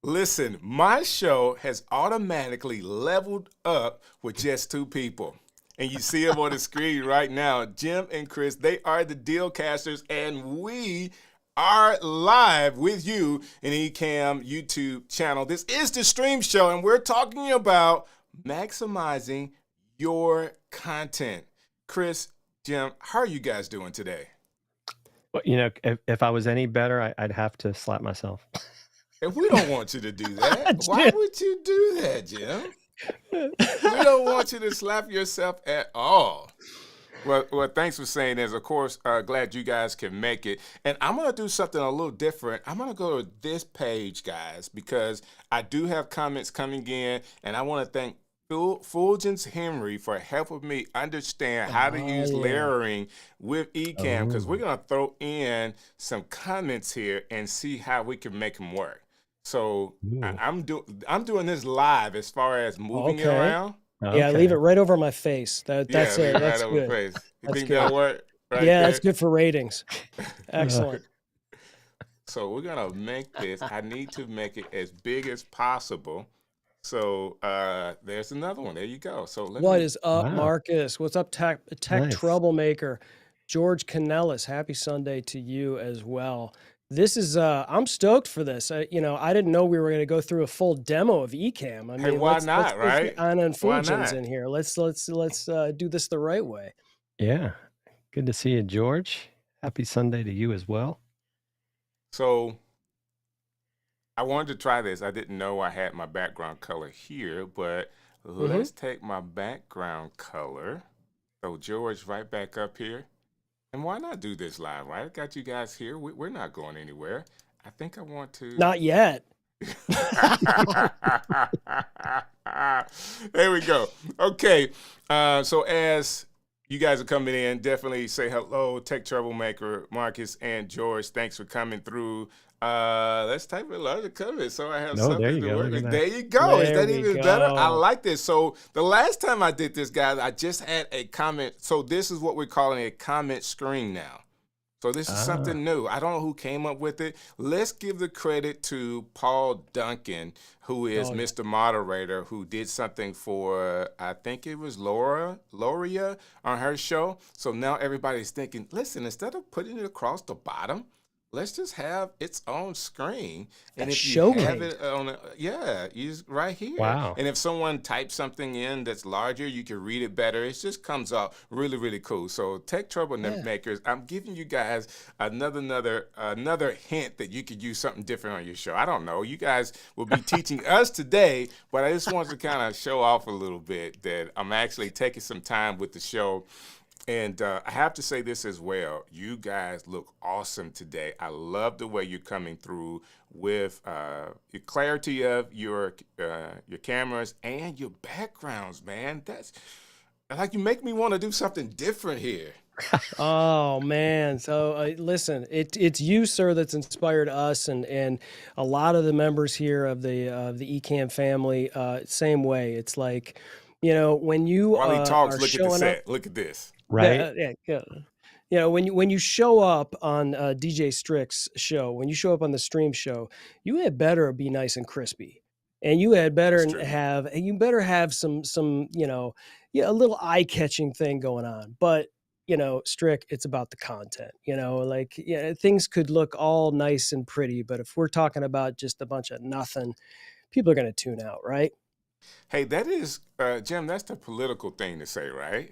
Listen, my show has automatically leveled up with just two people. And you see them on the screen right now. Jim and Chris, they are the Dealcasters, and we are live with you in Ecamm YouTube channel. This is the stream show, and we're talking about maximizing your content. Chris, Jim, how are you guys doing today? Well, if I was any better, I'd have to slap myself. And we don't want you to do that. Why would you do that, Jim? We don't want you to slap yourself at all. Well, thanks for saying this. Of course, glad you guys can make it. And I'm going to do something a little different. I'm going to go to this page, guys, because I do have comments coming in, and I want to thank Fulgens Henry for helping me understand how to use layering with Ecamm, because we're going to throw in some comments here and see how we can make them work. So I'm doing this live as far as moving it around. Yeah, leave it right over my face. That's it. That's right good. over face. You that's think good. that'll work? Right yeah, there? That's good for ratings. Excellent. So we're gonna make this. I need to make it as big as possible. So there's another one. There you go. So what is up, Marcus? What's up, Tech Troublemaker? George Canellis, happy Sunday to you as well. This is I'm stoked for this. I didn't know we were going to go through a full demo of Ecamm. I mean, hey, why not, right? Anna and Fulgens in here. Let's do this the right way. Yeah, good to see you, George. Happy Sunday to you as well. So I wanted to try this. I didn't know I had my background color here, but let's take my background color. So George, right back up here. And why not do this live, right? I got you guys here. We're not going anywhere. I think I want to. Not yet. There we go. Okay. So as you guys are coming in, definitely say hello, Tech Troublemaker, Marcus, and George. Thanks for coming through. Let's type a larger comment so I have something to work with. There you go. Is that even better? I like this. So the last time I did this, guys, I just had a comment. So this is what we're calling a comment screen now. So this is something new. I don't know who came up with it. Let's give the credit to Paul Duncan, who is Mr. Moderator, who did something for, I think it was Loria on her show. So now everybody's thinking, listen, instead of putting it across the bottom, let's just have its own screen. And if you have it on, it's right here. Wow. And if someone types something in that's larger, you can read it better. It just comes out really, really cool. So Tech Troublemakers, I'm giving you guys another hint that you could use something different on your show. I don't know. You guys will be teaching us today, but I just wanted to kind of show off a little bit that I'm actually taking some time with the show. And I have to say this as well. You guys look awesome today. I love the way you're coming through with the clarity of your cameras and your backgrounds, man. That's like, you make me want to do something different here. Oh man! So listen, it's you, sir, that's inspired us, and a lot of the members here of the Ecamm family. Same way. It's like, when you while he talks, look at the set. Up, look at this. Right. Yeah. When you show up on DJ Strick's show, when you show up on the stream show, you had better be nice and crispy, and you had better have some a little eye catching thing going on. But Strick, it's about the content. Things could look all nice and pretty, but if we're talking about just a bunch of nothing, people are going to tune out, right? Hey, that is Jim. That's the political thing to say, right?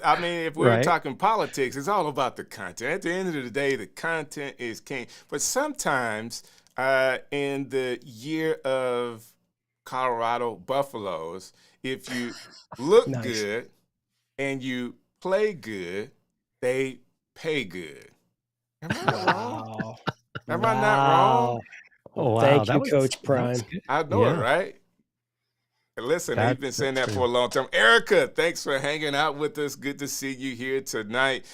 I mean, if we're talking politics, it's all about the content. At the end of the day, the content is king. But sometimes in the year of Colorado Buffaloes, if you look good and you play good, they pay good. Am I wrong? Am I not wrong? Oh, wow. Thank you, Coach Prime. I know it, right? Listen, he's been saying that for a long time. Erica, thanks for hanging out with us. Good to see you here tonight.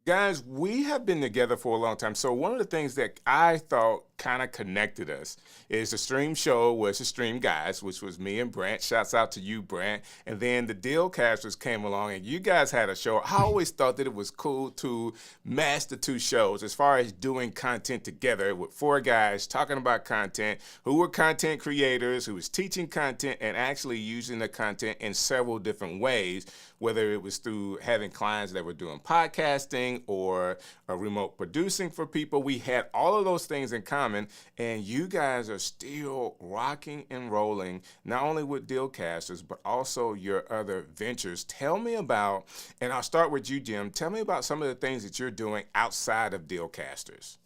Guys, we have been together for a long time. So one of the things that I thought kind of connected us is the stream show was the Stream Guys, which was me and Brant. Shouts out to you, Brant. And then the Dealcasters came along and you guys had a show. I always thought that it was cool to mash the two shows as far as doing content together with four guys talking about content who were content creators, who was teaching content and actually using the content in several different ways, whether it was through having clients that were doing podcasting or remote producing for people. We had all of those things in common, and you guys are still rocking and rolling, not only with Dealcasters, but also your other ventures. Tell me about, and I'll start with you, Jim. Tell me about some of the things that you're doing outside of Dealcasters.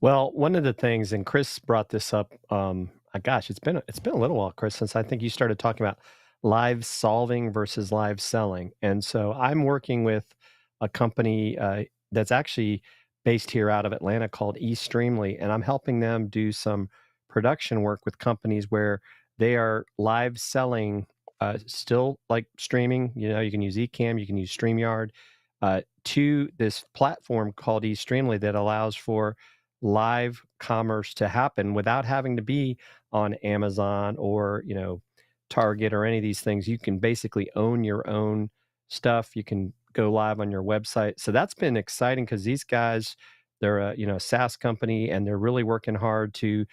Well, one of the things, and Chris brought this up. Gosh, it's been a little while, Chris, since I think you started talking about live solving versus live selling. And so I'm working with a company that's actually based here out of Atlanta called eStreamly, and I'm helping them do some production work with companies where they are live selling, still like streaming. You know, you can use Ecamm, you can use StreamYard, to this platform called eStreamly that allows for live commerce to happen without having to be on Amazon or, Target or any of these things. You can basically own your own stuff. You can go live on your website. So that's been exciting because these guys, they're a SaaS company, and they're really working hard to,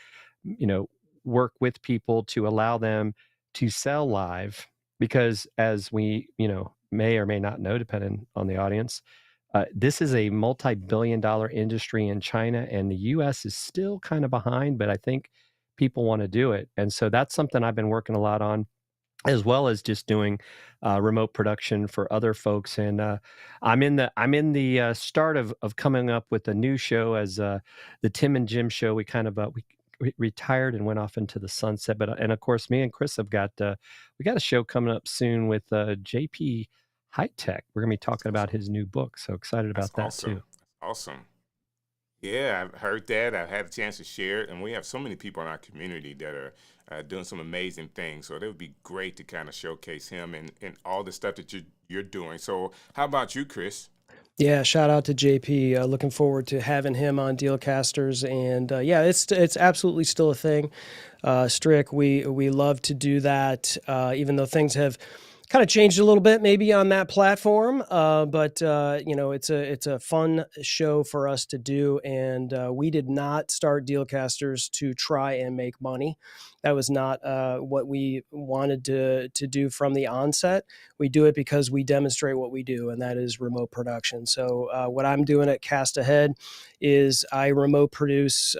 work with people to allow them to sell live. Because as we, may or may not know, depending on the audience, this is a multi-billion-dollar industry in China, and the U.S. is still kind of behind, but I think people want to do it. And so that's something I've been working a lot on, as well as just doing remote production for other folks. And I'm in the start of coming up with a new show as the Tim and Jim show. We kind of we retired and went off into the sunset. But and of course, me and Chris have got we got a show coming up soon with JP High Tech. We're gonna be talking about his new book. So excited That's about that awesome. too. Awesome. Yeah, I've heard that. I've had a chance to share it, and we have so many people in our community that are doing some amazing things. So it would be great to kind of showcase him and all the stuff that you're doing. So how about you, Chris? Yeah, shout out to JP. Looking forward to having him on Dealcasters, and yeah, it's absolutely still a thing. Strick, we love to do that, even though things have kind of changed a little bit maybe on that platform. But it's a fun show for us to do, and we did not start Dealcasters to try and make money. That was not what we wanted to do from the onset. We do it because we demonstrate what we do, and that is remote production. So what I'm doing at Cast Ahead is I remote produce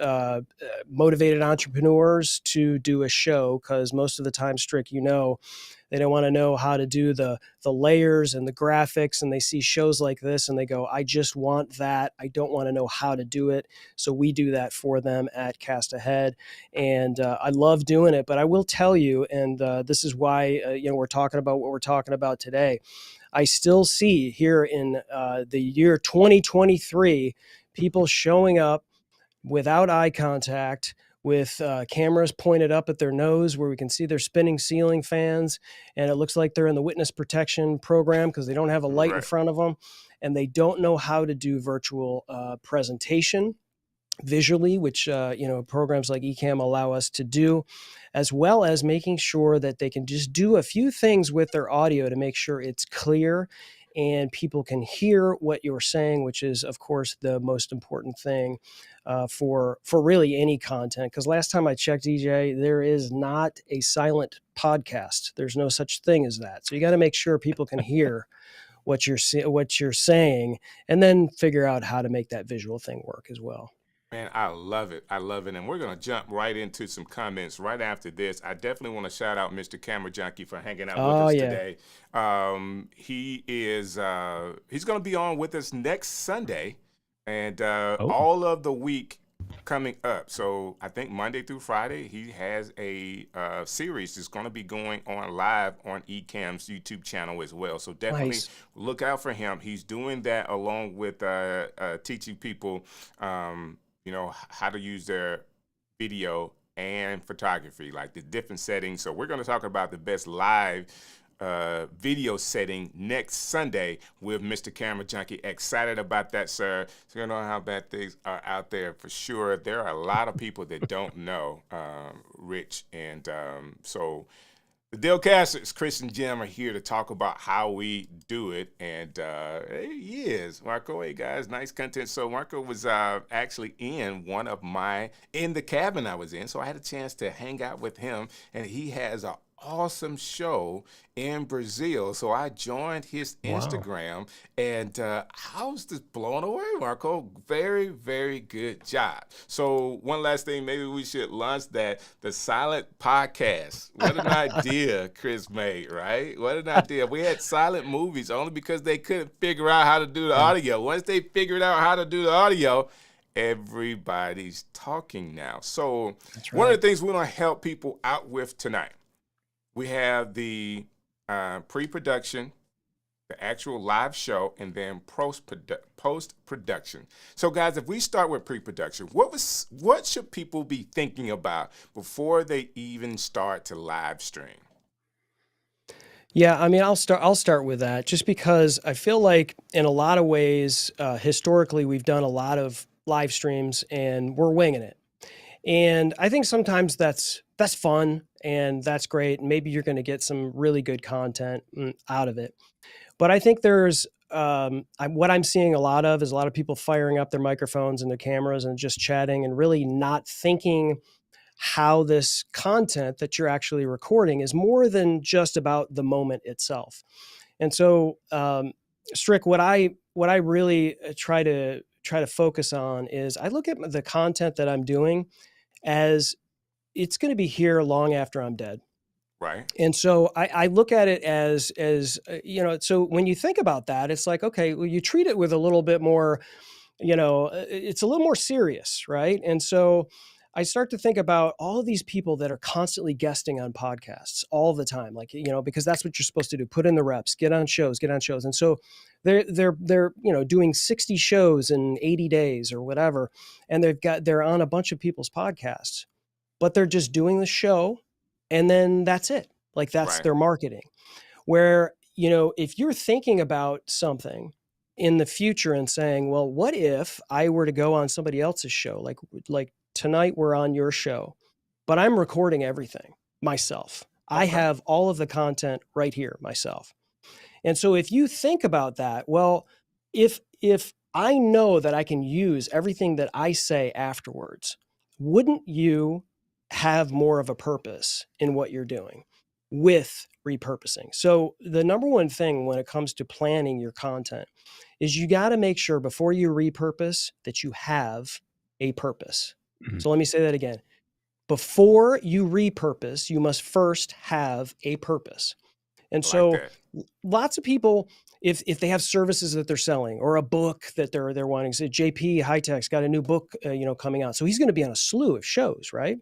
motivated entrepreneurs to do a show, because most of the time, Strick, they don't want to know how to do the layers and the graphics, and they see shows like this and they go, I just want that. I don't want to know how to do it. So we do that for them at Cast Ahead, and I love doing it. But I will tell you, and this is why we're talking about what we're talking about today. I still see here in the year 2023 people showing up without eye contact, with cameras pointed up at their nose where we can see their spinning ceiling fans, and it looks like they're in the witness protection program because they don't have a light in Right. front of them, and they don't know how to do virtual presentation visually, which programs like Ecamm allow us to do, as well as making sure that they can just do a few things with their audio to make sure it's clear and people can hear what you're saying, which is, of course, the most important thing for really any content. Because last time I checked, DJ, there is not a silent podcast. There's no such thing as that. So you got to make sure people can hear what you're saying, and then figure out how to make that visual thing work as well. Man, I love it. I love it. And we're going to jump right into some comments right after this. I definitely want to shout out Mr. Camera Junkie for hanging out with us today. He's going to be on with us next Sunday and all of the week coming up. So I think Monday through Friday, he has a series that's going to be going on live on Ecamm's YouTube channel as well. So definitely look out for him. He's doing that along with teaching people how to use their video and photography, like the different settings. So we're going to talk about the best live video setting next Sunday with Mr. Camera Junkie. Excited about that, sir. So you know how bad things are out there for sure. There are a lot of people that don't know Rich, and so the Dealcasters, Chris and Jim, are here to talk about how we do it. And he is. Marco, hey guys, nice content. So Marco was actually in the cabin I was in. So I had a chance to hang out with him, and he has an awesome show in Brazil. So I joined his Instagram, and I was just blown away, Marco. Very, very good job. So one last thing, maybe we should launch the silent podcast. What an idea Chris made, right? What an idea. We had silent movies only because they couldn't figure out how to do the audio. Once they figured out how to do the audio, everybody's talking now. So one of the things we want to help people out with tonight, we have the pre-production, the actual live show, and then post-production. So guys, if we start with pre-production, what should people be thinking about before they even start to live stream? Yeah, I mean, I'll start with that just because I feel like in a lot of ways, historically, we've done a lot of live streams and we're winging it. And I think sometimes that's fun and that's great. And maybe you're going to get some really good content out of it. But I think there's what I'm seeing a lot of is a lot of people firing up their microphones and their cameras and just chatting and really not thinking how this content that you're actually recording is more than just about the moment itself. And so, Strick, what I really try to focus on is I look at the content that I'm doing as it's going to be here long after I'm dead. Right. And so I look at it as so when you think about that, it's like, okay, well, you treat it with a little bit more, it's a little more serious, right? And so I start to think about all of these people that are constantly guesting on podcasts all the time, like, because that's what you're supposed to do, put in the reps, get on shows. And so they're doing 60 shows in 80 days or whatever. And they're on a bunch of people's podcasts, but they're just doing the show. And then that's it. Like that's their marketing. Where, if you're thinking about something in the future and saying, well, what if I were to go on somebody else's show? Like tonight we're on your show, but I'm recording everything myself. Okay. I have all of the content right here myself. And so if you think about that, well, if I know that I can use everything that I say afterwards, wouldn't you have more of a purpose in what you're doing with repurposing? So the number one thing when it comes to planning your content is you got to make sure before you repurpose that you have a purpose. Mm-hmm. So let me say that again. Before you repurpose, you must first have a purpose. And so lots of people, if they have services that they're selling or a book that they're wanting, say JP High-Tech's got a new book, coming out. So he's going to be on a slew of shows, right?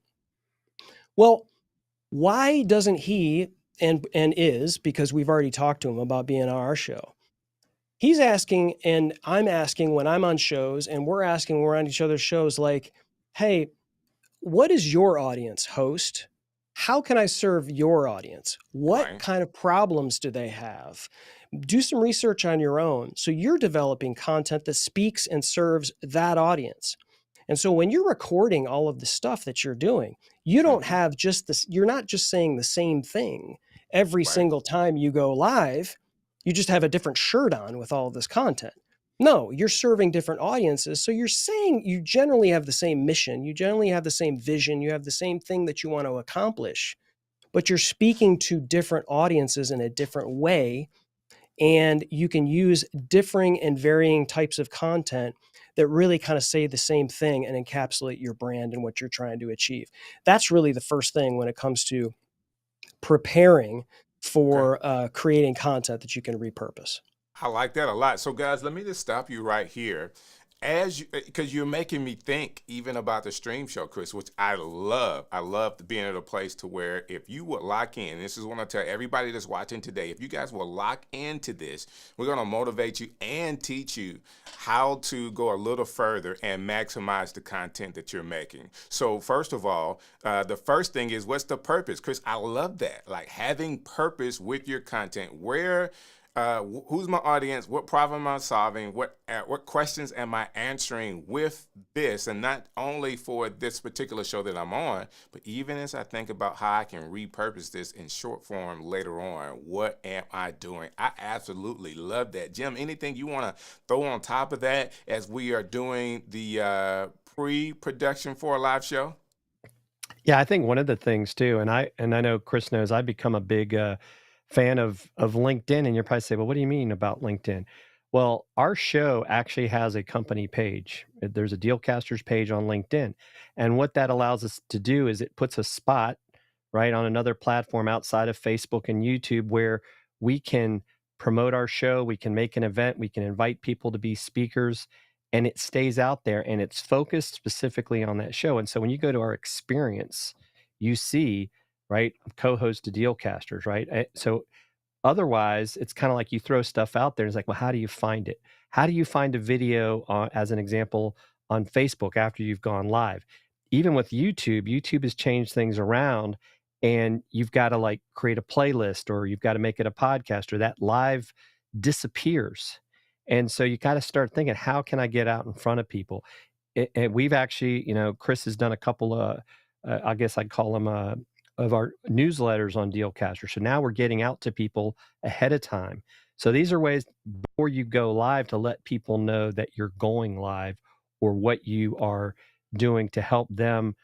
Well, why doesn't he and is, because we've already talked to him about being on our show. He's asking, and I'm asking when I'm on shows, and we're asking when we're on each other's shows, like, hey, what is your audience host? How can I serve your audience? What kind of problems do they have? Do some research on your own. So you're developing content that speaks and serves that audience. And so when you're recording all of the stuff that you're doing, you don't have just this, you're not just saying the same thing every single time you go live. You just have a different shirt on with all of this content. No, you're serving different audiences. So you're saying you generally have the same mission. You generally have the same vision. You have the same thing that you want to accomplish, but you're speaking to different audiences in a different way. And you can use differing and varying types of content that really kind of say the same thing and encapsulate your brand and what you're trying to achieve. That's really the first thing when it comes to preparing for creating content that you can repurpose. I like that a lot. So guys, let me just stop you right here. as you, because you're making me think even about the stream show, Chris, which I love. I love being at a place to where if you would lock in, this is what I tell everybody that's watching today, if you guys will lock into this, we're going to motivate you and teach you how to go a little further and maximize the content that you're making. So first of all, the first thing is, what's the purpose? Chris, I love that. Like having purpose with your content. Who's my audience? What problem am I solving? What questions am I answering with this? And not only for this particular show that I'm on, but even as I think about how I can repurpose this in short form later on, what am I doing? I absolutely love that. Jim, anything you want to throw on top of that as we are doing the pre-production for a live show? Yeah, I think one of the things too, and I know Chris knows, I've become a big fan of LinkedIn, and you'll probably say, well, what do you mean about LinkedIn? Well, our show actually has a company page. There's a Dealcasters page on LinkedIn. And what that allows us to do is it puts a spot right on another platform outside of Facebook and YouTube where we can promote our show, we can make an event, we can invite people to be speakers, and it stays out there and it's focused specifically on that show. And so when you go to our experience, you see, right, co-host to Dealcasters, right? So otherwise, it's kind of like you throw stuff out there. And it's like, well, how do you find it? How do you find a video, as an example, on Facebook after you've gone live? Even with YouTube, YouTube has changed things around, and you've got to like create a playlist, or you've got to make it a podcast, or that live disappears. And so you got to start thinking, how can I get out in front of people? And we've actually, Chris has done a couple of, I guess I'd call them of our newsletters on Dealcaster. So now we're getting out to people ahead of time. So these are ways before you go live to let people know that you're going live or what you are doing to help them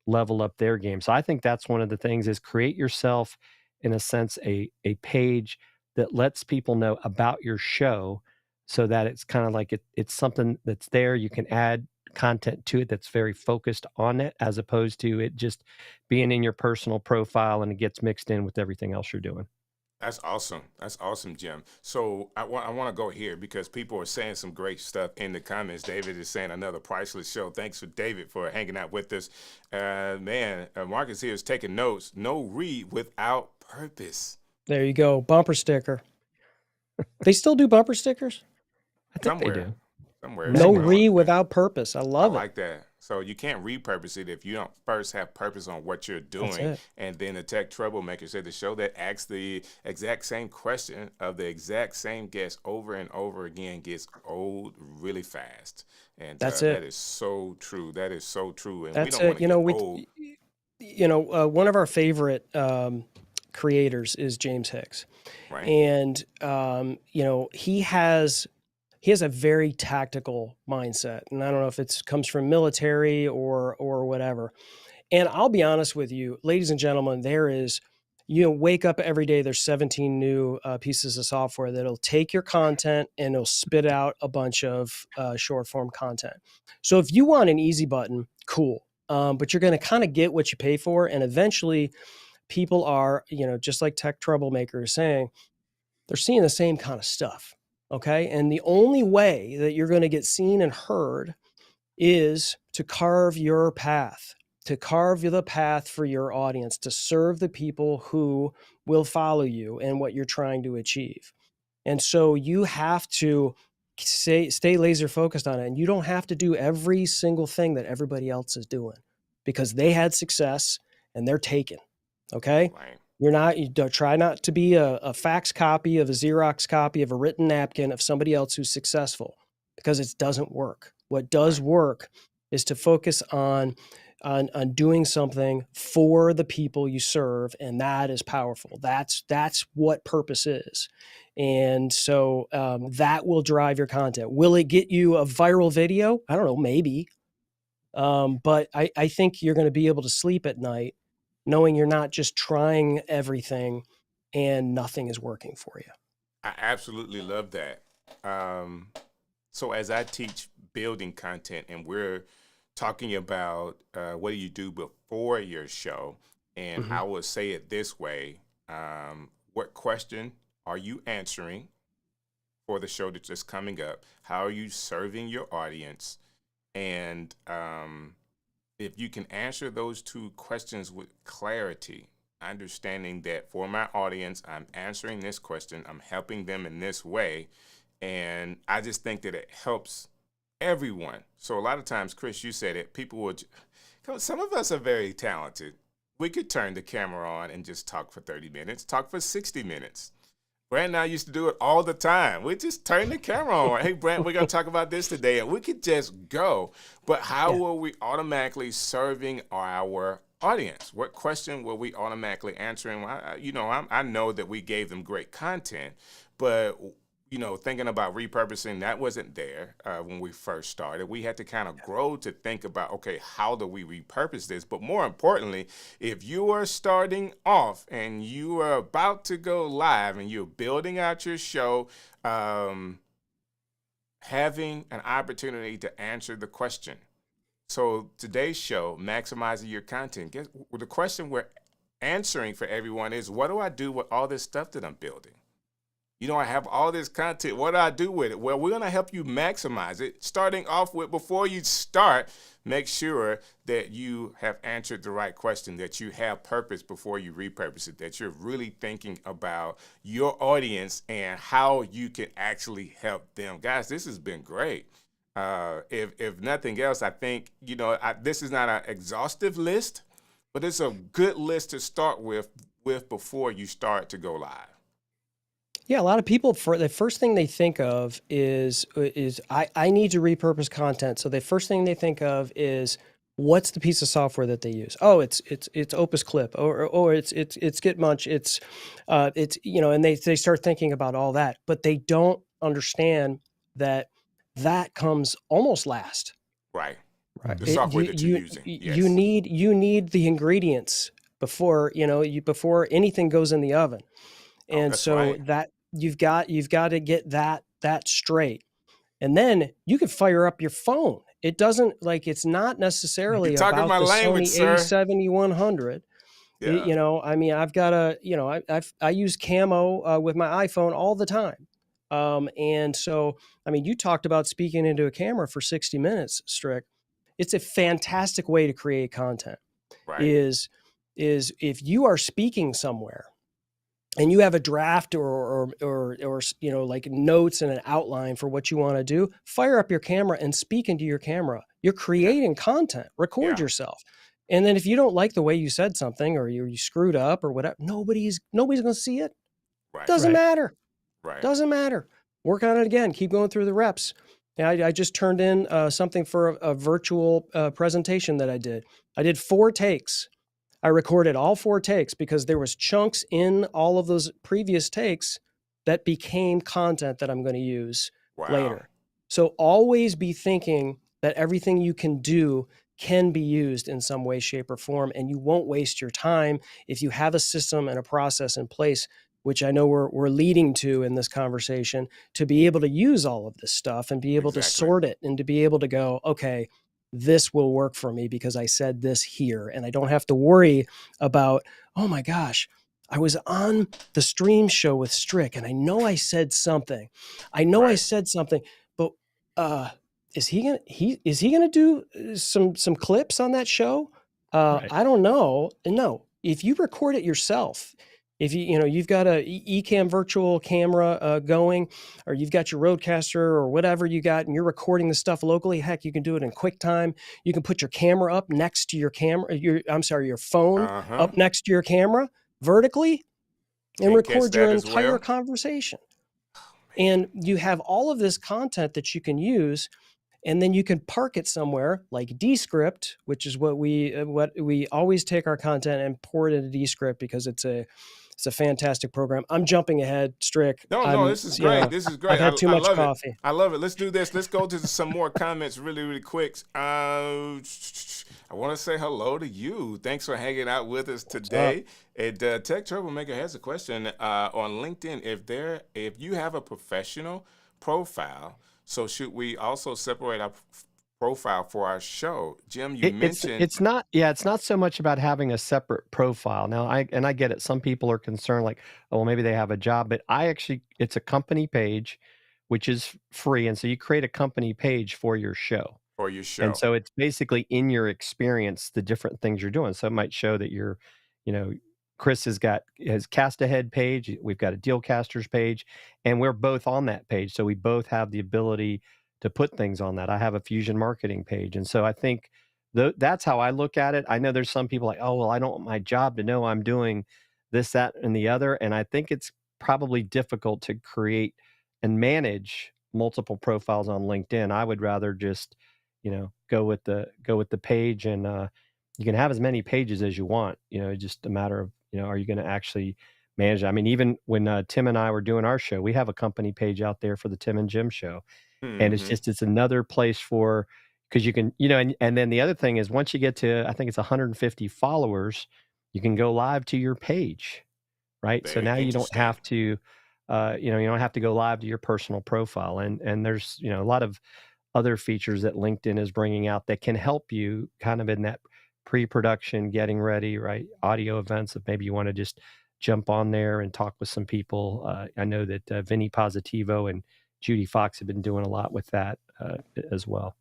level up their game. So I think that's one of the things is create yourself, in a sense, a page that lets people know about your show so that it's kind of like it's something that's there. You can add content to it that's very focused on it, as opposed to it just being in your personal profile and it gets mixed in with everything else you're doing. That's awesome. That's awesome, Jim. So I want to go here because people are saying some great stuff in the comments. David is saying another priceless show. Thanks for David for hanging out with us. Marcus here is taking notes. No read without purpose. There you go. Bumper sticker. They still do bumper stickers? I think they do. Somewhere. No re without purpose. I love it. I like that. So you can't repurpose it if you don't first have purpose on what you're doing. And then the tech troublemaker said the show that asks the exact same question of the exact same guest over and over again gets old really fast. And that's it. That is so true. That is so true. And that's we don't want to get old. One of our favorite creators is James Hicks. Right. And, he has a very tactical mindset, and I don't know if it comes from military or whatever. And I'll be honest with you, ladies and gentlemen, there is, wake up every day, there's 17 new pieces of software that'll take your content and it'll spit out a bunch of short form content. So if you want an easy button, cool. But you're going to kind of get what you pay for. And eventually people are, just like Tech Troublemaker is saying, they're seeing the same kind of stuff. Okay. And the only way that you're going to get seen and heard is to carve your path, to carve the path for your audience, to serve the people who will follow you and what you're trying to achieve. And so you have to stay laser focused on it. And you don't have to do every single thing that everybody else is doing because they had success and they're taken. Okay. Right. You don't try not to be a fax copy of a Xerox copy of a written napkin of somebody else who's successful, because it doesn't work. What does work is to focus on doing something for the people you serve, and that is powerful. That's what purpose is. And so that will drive your content. Will it get you a viral video? I don't know, maybe. But I think you're going to be able to sleep at night knowing you're not just trying everything and nothing is working for you. I absolutely love that. So as I teach building content and we're talking about what do you do before your show, and I would say it this way, what question are you answering for the show that's just coming up. How are you serving your audience? And if you can answer those two questions with clarity, understanding that for my audience, I'm answering this question, I'm helping them in this way. And I just think that it helps everyone. So a lot of times, Chris, you said it, people would, some of us are very talented. We could turn the camera on and just talk for 30 minutes, talk for 60 minutes. Brant and I used to do it all the time. We just turn the camera on. Hey, Brant, we're going to talk about this today. And we could just go. But how are we automatically serving our audience? What question were we automatically answering? I know that we gave them great content, but thinking about repurposing, that wasn't there when we first started. We had to kind of grow to think about, okay, how do we repurpose this? But more importantly, if you are starting off and you are about to go live and you're building out your show, having an opportunity to answer the question. So today's show, maximizing your content. The question we're answering for everyone is, what do I do with all this stuff that I'm building? I have all this content. What do I do with it? Well, we're going to help you maximize it. Starting off with, before you start, make sure that you have answered the right question, that you have purpose before you repurpose it, that you're really thinking about your audience and how you can actually help them. Guys, this has been great. If nothing else, I think, this is not an exhaustive list, but it's a good list to start with before you start to go live. Yeah, a lot of people, for the first thing they think of is I need to repurpose content. So the first thing they think of is, what's the piece of software that they use? Oh, it's Opus Clip, or it's Gitmunch, and they start thinking about all that, but they don't understand that comes almost last. Right. The software that you're using. Yes. You need the ingredients before before anything goes in the oven. And that you've got to get that straight. And then you can fire up your phone. It doesn't, it's not necessarily about the Sony A7100. Yeah. I've got I use Camo with my iPhone all the time. And so, you talked about speaking into a camera for 60 minutes, Strick. It's a fantastic way to create content. Right. Is if you are speaking somewhere, and you have a draft or notes and an outline for what you want to do, fire up your camera and speak into your camera. You're creating content. Record yourself. And then if you don't like the way you said something, or you screwed up or whatever, nobody's going to see it. Right. Doesn't matter. Right. Doesn't matter. Work on it again. Keep going through the reps. I just turned in something for a virtual presentation that I did. I did 4 takes. I recorded all 4 takes because there was chunks in all of those previous takes that became content that I'm going to use later. So always be thinking that everything you can do can be used in some way, shape, or form, and you won't waste your time if you have a system and a process in place, which I know we're leading to in this conversation, to be able to use all of this stuff and be able to sort it and to be able to go, okay, this will work for me because I said this here. And I don't have to worry about, oh my gosh, I was on the stream show with Strick and I know I said something. I said something, but is he gonna do some clips on that show? I don't know. No, if you record it yourself, if you've got a Ecamm virtual camera going, or you've got your Rodecaster or whatever you got, and you're recording the stuff locally, heck, you can do it in QuickTime. You can put your camera up next to your camera, your phone up next to your camera vertically, and record your entire conversation. And you have all of this content that you can use, and then you can park it somewhere like Descript, which is what we always take our content and pour it into Descript because it's a fantastic program. I'm jumping ahead, Strick. No, this is great. This is great. I've had too much coffee. I love it. Let's do this. Let's go to some more comments really, really quick. I want to say hello to you. Thanks for hanging out with us today. And Tech Troublemaker has a question on LinkedIn. If you have a professional profile, so should we also separate our profile for our show? Jim, you mentioned it's not so much about having a separate profile. Now I get it. Some people are concerned like, oh, well, maybe they have a job, but it's a company page which is free. And so you create a company page for your show. For your show. And so it's basically in your experience, the different things you're doing. So it might show that you're, Chris has got his Cast Ahead page. We've got a Dealcasters page, and we're both on that page. So we both have the ability to put things on that. I have a Fusion Marketing page. And so I think that's how I look at it. I know there's some people like, oh, well, I don't want my job to know I'm doing this, that, and the other. And I think it's probably difficult to create and manage multiple profiles on LinkedIn. I would rather just, go with the page, and you can have as many pages as you want. Just a matter of, are you going to actually manage it? I mean, even when Tim and I were doing our show, we have a company page out there for the Tim and Jim show. And it's another place because you can, and then the other thing is, once you get to, I think it's 150 followers, you can go live to your page, right? So now you don't have to, you don't have to go live to your personal profile. And there's, a lot of other features that LinkedIn is bringing out that can help you kind of in that pre-production, getting ready, right? Audio events, if maybe you want to just jump on there and talk with some people. I know that Vinny Positivo and Judy Fox have been doing a lot with that as well.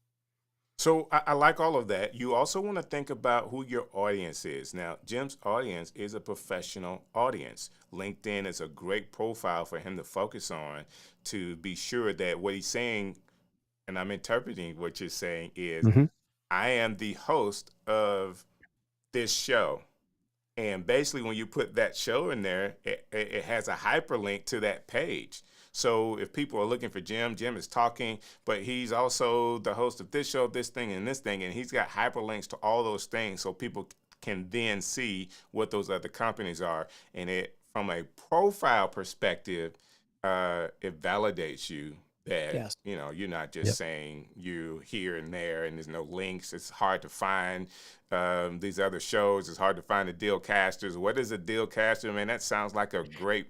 So I like all of that. You also want to think about who your audience is. Now, Jim's audience is a professional audience. LinkedIn is a great profile for him to focus on, to be sure that what he's saying, and I'm interpreting what you're saying, is I am the host of this show. And basically, when you put that show in there, it has a hyperlink to that page. So if people are looking for Jim is talking, but he's also the host of this show, this thing, and he's got hyperlinks to all those things, so people can then see what those other companies are. And it, from a profile perspective, it validates you that, you're not just saying you here and there and there's no links. It's hard to find these other shows. It's hard to find the Dealcasters. What is a Dealcaster? Man, that sounds like a great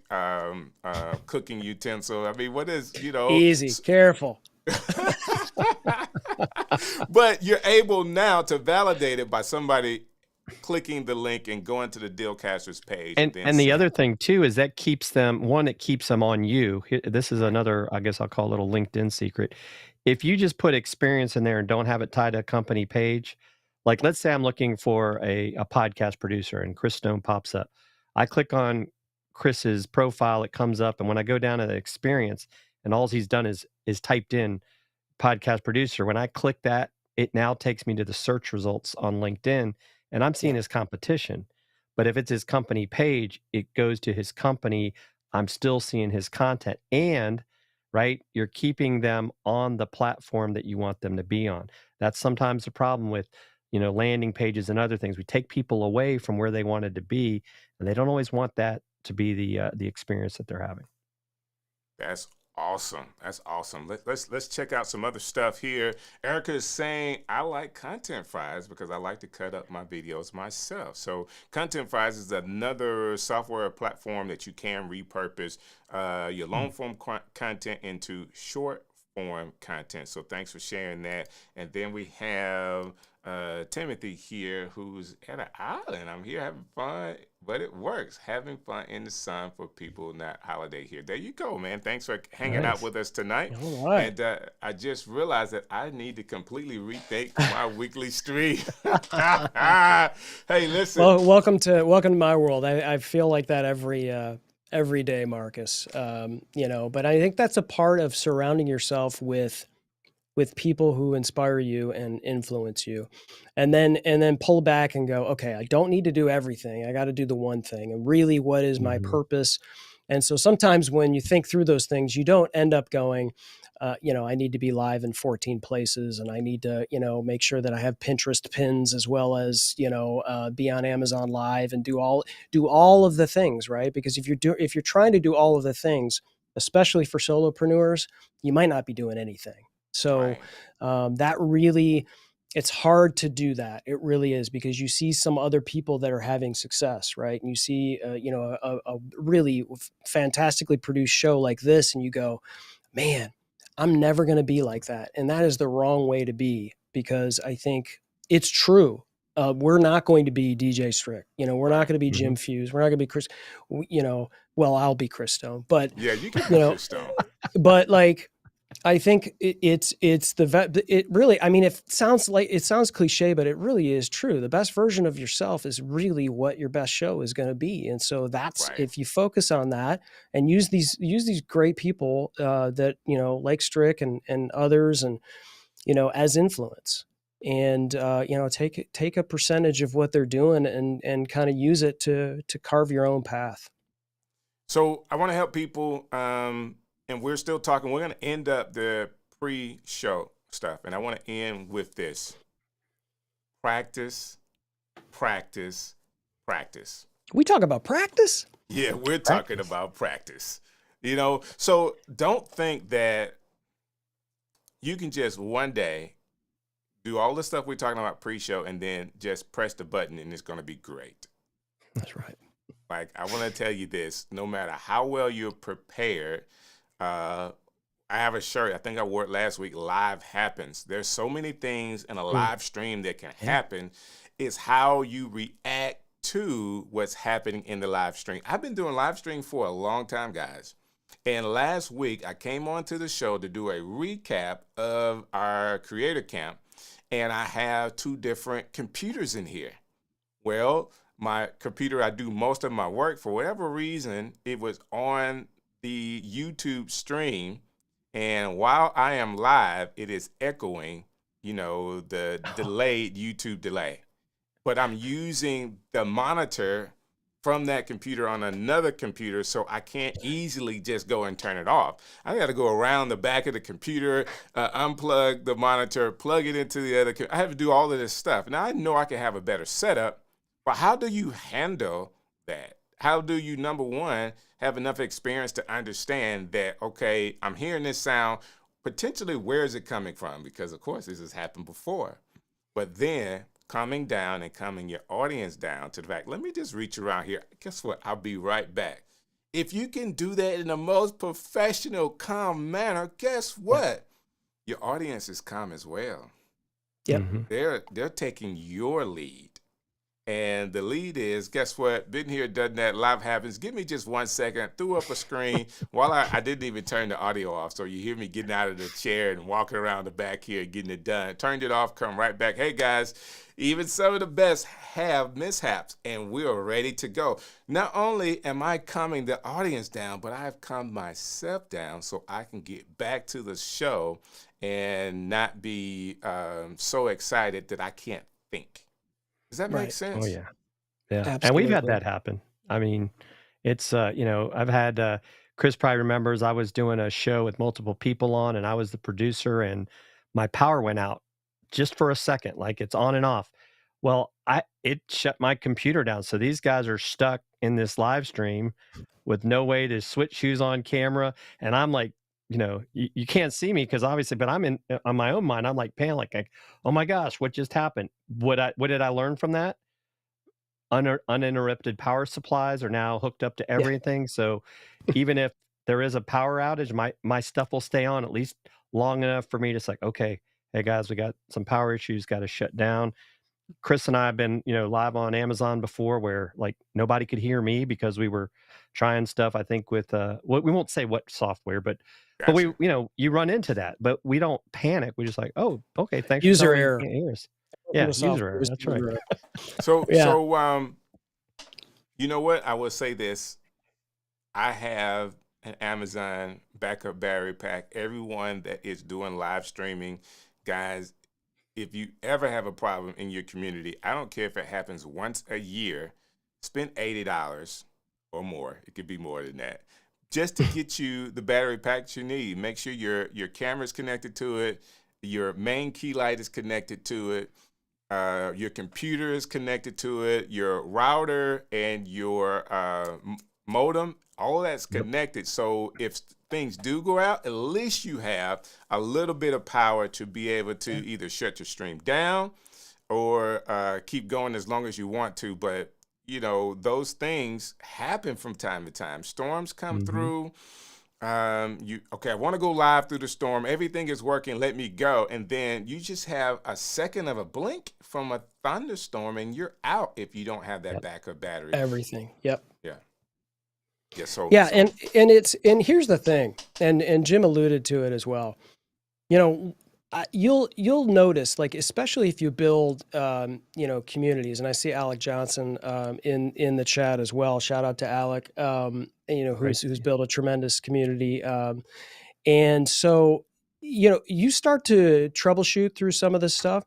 cooking utensil. I mean, what is, Easy, careful. But you're able now to validate it by somebody clicking the link and going to the Dealcasters page. And the other thing too is that keeps them, it keeps them on you. This is another, I guess I'll call it a little LinkedIn secret. If you just put experience in there and don't have it tied to a company page, like let's say I'm looking for a podcast producer and Chris Stone pops up. I click on Chris's profile, it comes up, and when I go down to the experience and all he's done is typed in podcast producer, when I click that, it now takes me to the search results on LinkedIn. And I'm seeing his competition. But if it's his company page, it goes to his company. I'm still seeing his content. And, right, you're keeping them on the platform that you want them to be on. That's sometimes the problem with, landing pages and other things. We take people away from where they wanted to be, and they don't always want that to be the experience that they're having. That's awesome. That's awesome. Let's check out some other stuff here. Erica is saying, I like Content Fries because I like to cut up my videos myself. So Content Fries is another software platform that you can repurpose your long form content into short form content. So thanks for sharing that. And then we have Timothy here, who's at an island. I'm here having fun, but it works. Having fun in the sun for people not holiday here. There you go, man. Thanks for hanging out with us tonight. All right. And I just realized that I need to completely rethink my weekly stream. Hey, listen. Well, welcome to my world. I feel like that every day, Marcus. But I think that's a part of surrounding yourself with people who inspire you and influence you, and then pull back and go, okay, I don't need to do everything. I got to do the one thing. And really, what is my purpose? And so sometimes when you think through those things, you don't end up going, I need to be live in 14 places, and I need to, make sure that I have Pinterest pins as well as, be on Amazon Live and do all of the things, right? Because if you're trying to do all of the things, especially for solopreneurs, you might not be doing anything. So that really, it's hard to do that. It really is, because you see some other people that are having success, right? And you see, a really fantastically produced show like this, and you go, man, I'm never going to be like that. And that is the wrong way to be, because I think it's true. We're not going to be DJ Strick. We're not going to be Jim Fuse. We're not going to be Chris. Well, I'll be Chris Stone, but yeah, you can be Chris Stone. But like, I think it really, I mean, it sounds cliche, but it really is true. The best version of yourself is really what your best show is going to be. And so that's, Right. if you focus on that and use these great people that, like Strick and others, and, as influence, and, take a percentage of what they're doing and kind of use it to carve your own path. So I want to help people, and we're still talking. We're going to end up the pre-show stuff, and I want to end with this: practice, practice, practice. We talk about practice. Yeah, we're talking about practice. So don't think that you can just one day do all the stuff we're talking about pre-show and then just press the button and it's going to be great. That's right. Like, I want to tell you this: no matter how well you're prepared, I have a shirt, I think I wore it last week, Live Happens. There's so many things in a live stream that can happen. It's how you react to what's happening in the live stream. I've been doing live stream for a long time, guys. And last week, I came onto the show to do a recap of our creator camp, and I have 2 different computers in here. Well, my computer, I do most of my work. For whatever reason, it was on the YouTube stream, and while I am live, it is echoing, the delayed YouTube delay. But I'm using the monitor from that computer on another computer, so I can't easily just go and turn it off. I got to go around the back of the computer, unplug the monitor, plug it into the other. I have to do all of this stuff. Now, I know I can have a better setup, but how do you handle that? How do you, number one, have enough experience to understand that, okay, I'm hearing this sound, potentially where is it coming from? Because, of course, this has happened before. But then calming down and calming your audience down to the fact, let me just reach around here. Guess what? I'll be right back. If you can do that in the most professional, calm manner, guess what? Your audience is calm as well. Yep. They're taking your lead. And the lead is, guess what? Been here, done that. Live Happens. Give me just 1 second. Threw up a screen while I didn't even turn the audio off. So you hear me getting out of the chair and walking around the back here, getting it done. Turned it off, come right back. Hey, guys, even some of the best have mishaps, and we are ready to go. Not only am I calming the audience down, but I've calmed myself down so I can get back to the show and not be so excited that I can't think. Does that make sense? Oh, yeah. Yeah. Absolutely. And we've had that happen. I mean, it's, I've had, Chris probably remembers I was doing a show with multiple people on, and I was the producer, and my power went out just for a second, like it's on and off. Well, it shut my computer down. So these guys are stuck in this live stream with no way to switch shoes on camera. And I'm like, you can't see me because obviously, but I'm on my own mind. I'm like panicking. Oh my gosh, what just happened? What did I learn from that? Uninterrupted power supplies are now hooked up to everything. So even if there is a power outage, my stuff will stay on at least long enough for me to say, okay, hey guys, we got some power issues, got to shut down. Chris and I have been, live on Amazon before where like nobody could hear me because we were trying stuff, I think with, we won't say what software, but we, you run into that, but we don't panic. We're just like, oh, okay. Thanks. User error. Yeah. User error. That's right. So, you know what? I will say this. I have an Amazon backup battery pack. Everyone that is doing live streaming, guys, if you ever have a problem in your community, I don't care if it happens once a year, spend $80 or more. It could be more than that, just to get you the battery packs you need. Make sure your camera's connected to it, your main key light is connected to it, your computer is connected to it, your router and your modem, all that's connected. So if things do go out, at least you have a little bit of power to be able to either shut your stream down or keep going as long as you want to. But, those things happen from time to time. Storms come through. I want to go live through the storm. Everything is working. Let me go. And then you just have a second of a blink from a thunderstorm and you're out if you don't have that backup battery. Everything. Yep. Yeah. Yeah. And here's the thing, and Jim alluded to it as well. You know, you'll notice, like, especially if you build, communities, and I see Alec Johnson in the chat as well. Shout out to Alec, who's built a tremendous community. And so, you start to troubleshoot through some of this stuff.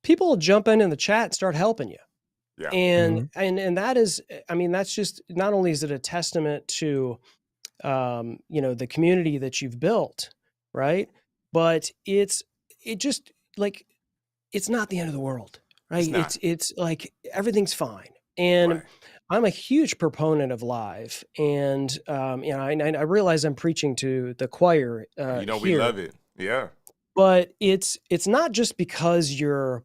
People will jump in the chat and start helping you. Yeah. And that is, I mean, that's just, not only is it a testament to, the community that you've built, right? But it just, like, it's not the end of the world, right? It's like everything's fine. And right. I'm a huge proponent of live, and I realize I'm preaching to the choir We here, love it. Yeah. but it's not just because you're,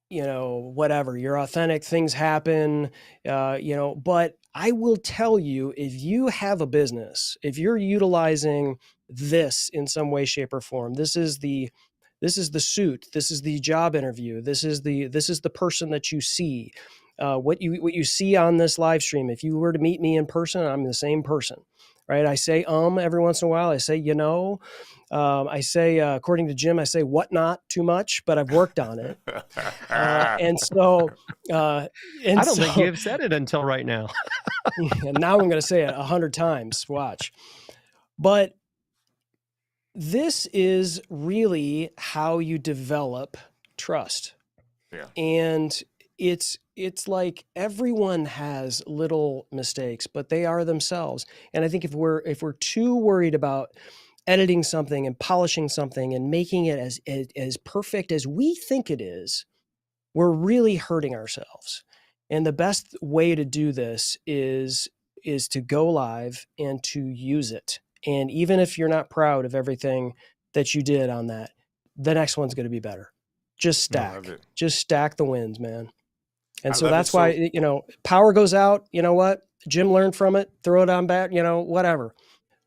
whatever, you're authentic, things happen, but I will tell you, if you have a business, if you're utilizing this in some way, shape, or form, this is the suit, this is the job interview, this is the person that you see, what you see on this live stream. If you were to meet me in person, I'm the same person, right? I say every once in a while. I say, I say, according to Jim, I say whatnot too much, but I've worked on it. And so, I don't think you've said it until right now. And now I'm going to say it 100 times. Watch. But this is really how you develop trust. Yeah. And it's like everyone has little mistakes, but they are themselves. And I think if we're too worried about editing something and polishing something and making it as perfect as we think it is, we're really hurting ourselves. And the best way to do this is to go live and to use it. And even if you're not proud of everything that you did on that, the next one's going to be better. Just stack the wins, man. And so that's why, power goes out. You know what? Jim learned from it, throw it on back, whatever.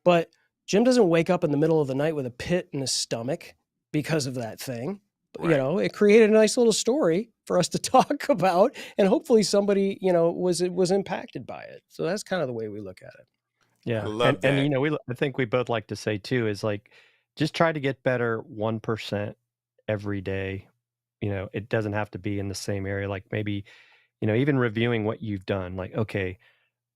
But Jim doesn't wake up in the middle of the night with a pit in his stomach because of that thing. Right. It created a nice little story for us to talk about, and hopefully somebody, was impacted by it. So that's kind of the way we look at it. Yeah. I love that. And I think we both like to say too, is like, just try to get better 1% every day. It doesn't have to be in the same area. Like maybe, even reviewing what you've done, like, okay,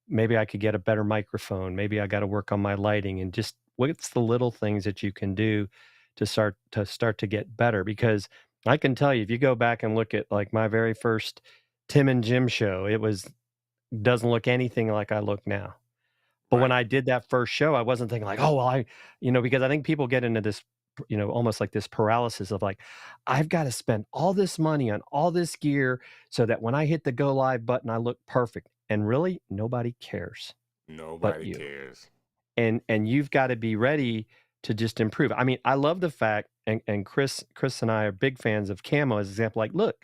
maybe I could get a better microphone. Maybe I got to work on my lighting, and just what's the little things that you can do to start to get better. Because I can tell you, if you go back and look at like my very first Tim and Jim show, doesn't look anything like I look now. But when I did that first show, I wasn't thinking like, oh, well, because I think people get into this, almost like this paralysis of like, I've got to spend all this money on all this gear so that when I hit the go live button, I look perfect. And really, nobody cares. Nobody cares. And you've got to be ready to just improve. I mean, I love the fact, and Chris and I are big fans of Camo as an example. Like, look,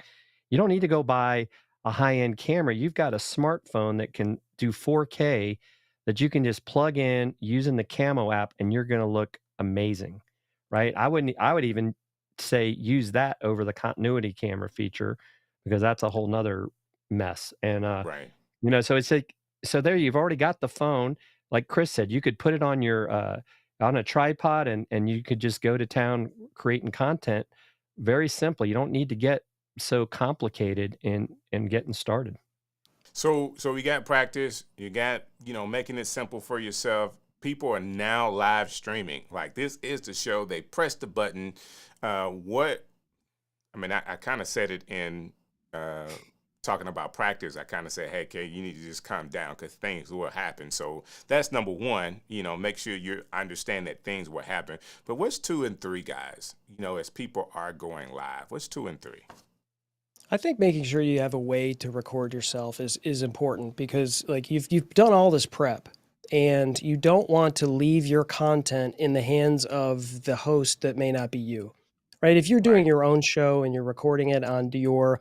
you don't need to go buy a high-end camera. You've got a smartphone that can do 4K that you can just plug in using the Camo app, and you're going to look amazing, right? I would even say use that over the continuity camera feature, because that's a whole nother mess. And so it's like, so there you've already got the phone. Like Chris said, you could put it on your on a tripod, and you could just go to town creating content very simply. You don't need to get so complicated in getting started. So we got practice. You got, making it simple for yourself. People are now live streaming. Like, this is the show. They press the button. I kind of said it in talking about practice. I kind of said, hey, Kay, you need to just calm down because things will happen. So that's number one. Make sure you understand that things will happen. But what's 2 and 3, guys? As people are going live, what's 2 and 3? I think making sure you have a way to record yourself is important, because like you've done all this prep, and you don't want to leave your content in the hands of the host that may not be you, right? If you're doing your own show and you're recording it onto your,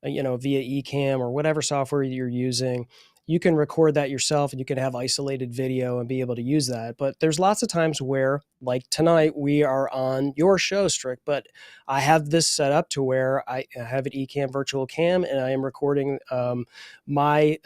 via Ecamm or whatever software you're using, you can record that yourself and you can have isolated video and be able to use that. But there's lots of times where, like tonight, we are on your show, Strick, but I have this set up to where I have an Ecamm virtual cam, and I am recording my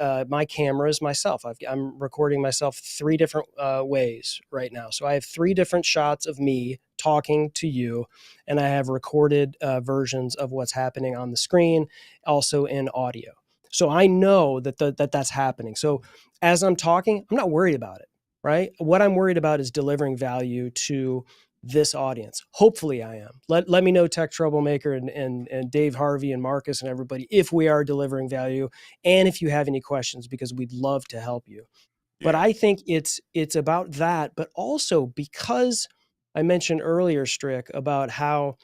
cameras myself. I'm recording myself 3 different ways right now. So I have 3 different shots of me talking to you, and I have recorded versions of what's happening on the screen, also in audio. So I know that that's happening. So as I'm talking, I'm not worried about it, right? What I'm worried about is delivering value to this audience. Hopefully I am. Let me know, Tech Troublemaker and Dave Harvey and Marcus and everybody, if we are delivering value and if you have any questions, because we'd love to help you. But I think it's about that, but also because I mentioned earlier, Strick, about how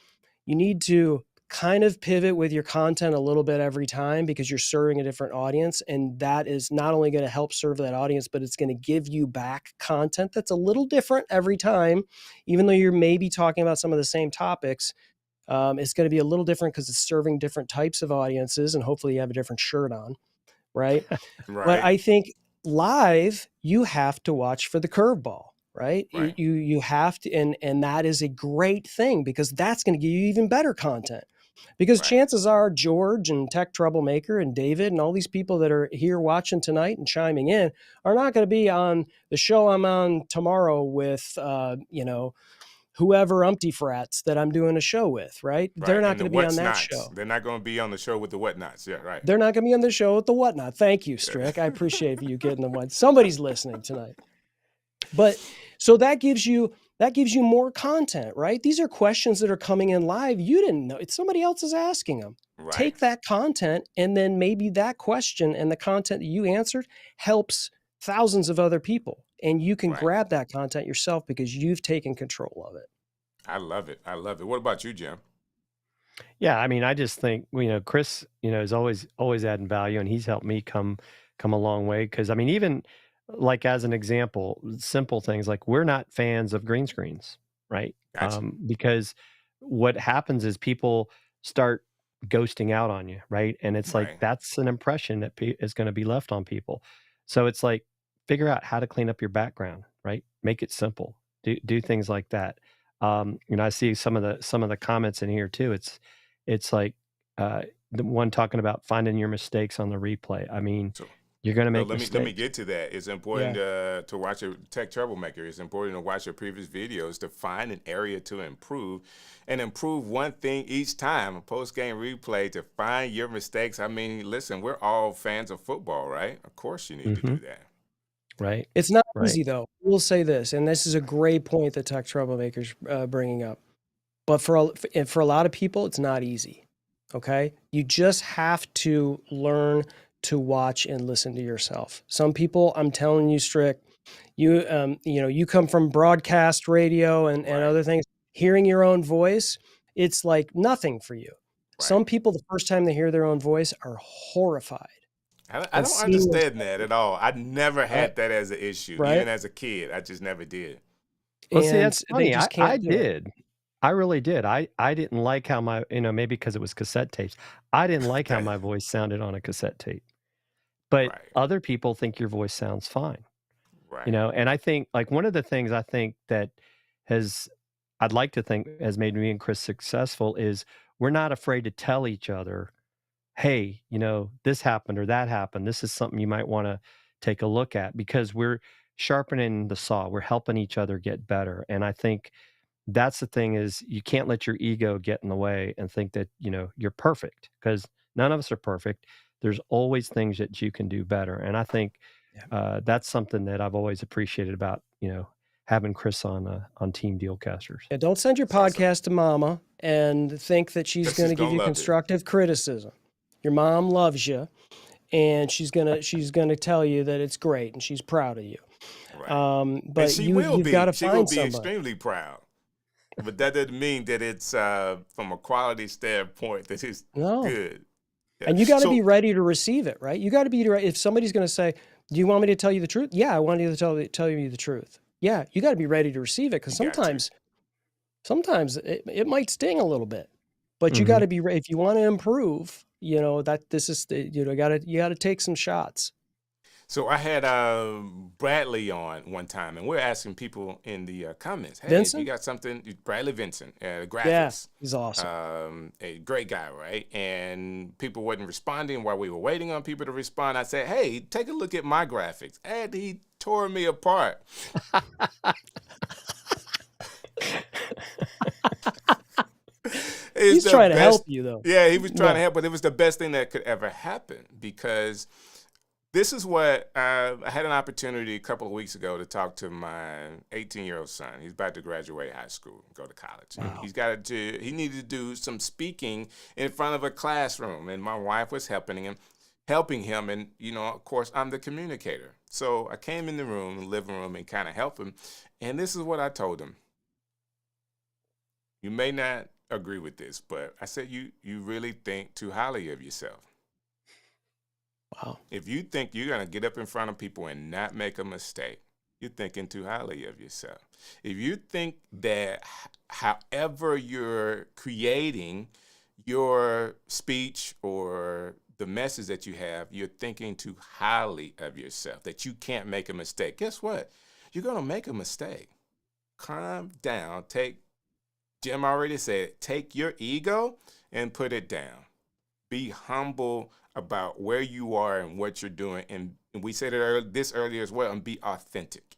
you need to kind of pivot with your content a little bit every time because you're serving a different audience. And that is not only going to help serve that audience, but it's going to give you back content that's a little different every time. Even though you're maybe talking about some of the same topics, it's going to be a little different because it's serving different types of audiences, and hopefully you have a different shirt on, right? But I think live, you have to watch for the curveball. Right. You have to, and that is a great thing because that's going to give you even better content. Because chances are George and Tech Troublemaker and David and all these people that are here watching tonight and chiming in are not going to be on the show I'm on tomorrow with, whoever umpty frats that I'm doing a show with, right? They're not going to be on that show. They're not going to be on the show with the whatnots. Yeah, right. They're not going to be on the show with the whatnot. Thank you, Strick. I appreciate you getting the one. Somebody's listening tonight. But so that gives you more content, right? These are questions that are coming in live. You didn't know. It's somebody else is asking them. Take that content, and then maybe that question and the content that you answered helps thousands of other people. And you can grab that content yourself because you've taken control of it. I love it. I love it. What about you, Jim? Yeah, I mean, I just think, Chris, is always adding value, and he's helped me come a long way. Because I mean, even like as an example, simple things like we're not fans of green screens, right? Gotcha. Because what happens is people start ghosting out on you, right? And it's like that's an impression that is going to be left on people. So it's like figure out how to clean up your background, right? Make it simple. Do things like that. I see some of the comments in here too. It's like the one talking about finding your mistakes on the replay. I mean, you're going to make mistakes. Let me get to that. It's important to watch a Tech Troublemaker. It's important to watch your previous videos to find an area to improve and improve one thing each time. A post-game replay to find your mistakes. I mean, listen, we're all fans of football, right? Of course you need to do that. Right. It's not easy, though. We'll say this, and this is a great point that Tech Troublemaker's bringing up. But for a lot of people, it's not easy, okay? You just have to learn to watch and listen to yourself. Some people, I'm telling you, Strick, you come from broadcast radio and other things. Hearing your own voice, it's like nothing for you. Some people, the first time they hear their own voice, are horrified. I don't understand that at all. I never had that as an issue, even as a kid. I just never did. Well, see, that's funny. I did. I really did. I didn't like how my, maybe because it was cassette tapes. I didn't like how my voice sounded on a cassette tape. But other people think your voice sounds fine. And I think like one of the things I think that I'd like to think has made me and Chris successful is we're not afraid to tell each other, hey, this happened or that happened. This is something you might want to take a look at because we're sharpening the saw. We're helping each other get better. And I think that's the thing is you can't let your ego get in the way and think that, you're perfect because none of us are perfect. There's always things that you can do better. And I think that's something that I've always appreciated about, having Chris on Team Dealcasters. Yeah, don't send your podcast to Mama and think that she's going to give you constructive criticism. Your mom loves you, and she's gonna tell you that it's great and she's proud of you. But you've got to find somebody. She will be extremely proud. But that doesn't mean that it's from a quality standpoint that it's good. Yeah. And you got to be ready to receive it, right? You got to be ready. If somebody's going to say, "Do you want me to tell you the truth?" Yeah, I want you to tell you the truth. Yeah, you got to be ready to receive it because sometimes it might sting a little bit, but you got to be ready if you want to improve. That this is you got to take some shots. So I had Bradley on one time, and we're asking people in the comments, hey, Vincent? You got something? Bradley Vincent, graphics. Yeah, he's awesome. A great guy, right? And people wasn't responding while we were waiting on people to respond. I said, hey, take a look at my graphics. And he tore me apart. He's the trying to help best. you, though. Yeah, he was trying Yeah. to help, but it was the best thing that could ever happen because this is what I had an opportunity a couple of weeks ago to talk to my 18-year-old son. He's about to graduate high school, go to college. Wow. He needed to do some speaking in front of a classroom, and my wife was helping him, and of course, I'm the communicator. So I came in the living room, and kind of helped him. And this is what I told him. You may not agree with this, but I said you really think too highly of yourself. Wow. If you think you're going to get up in front of people and not make a mistake, you're thinking too highly of yourself. If you think that however you're creating your speech or the message that you have, you're thinking too highly of yourself, that you can't make a mistake. Guess what? You're going to make a mistake. Calm down. Jim already said, take your ego and put it down. Be humble about where you are and what you're doing. And we said this earlier as well, and be authentic.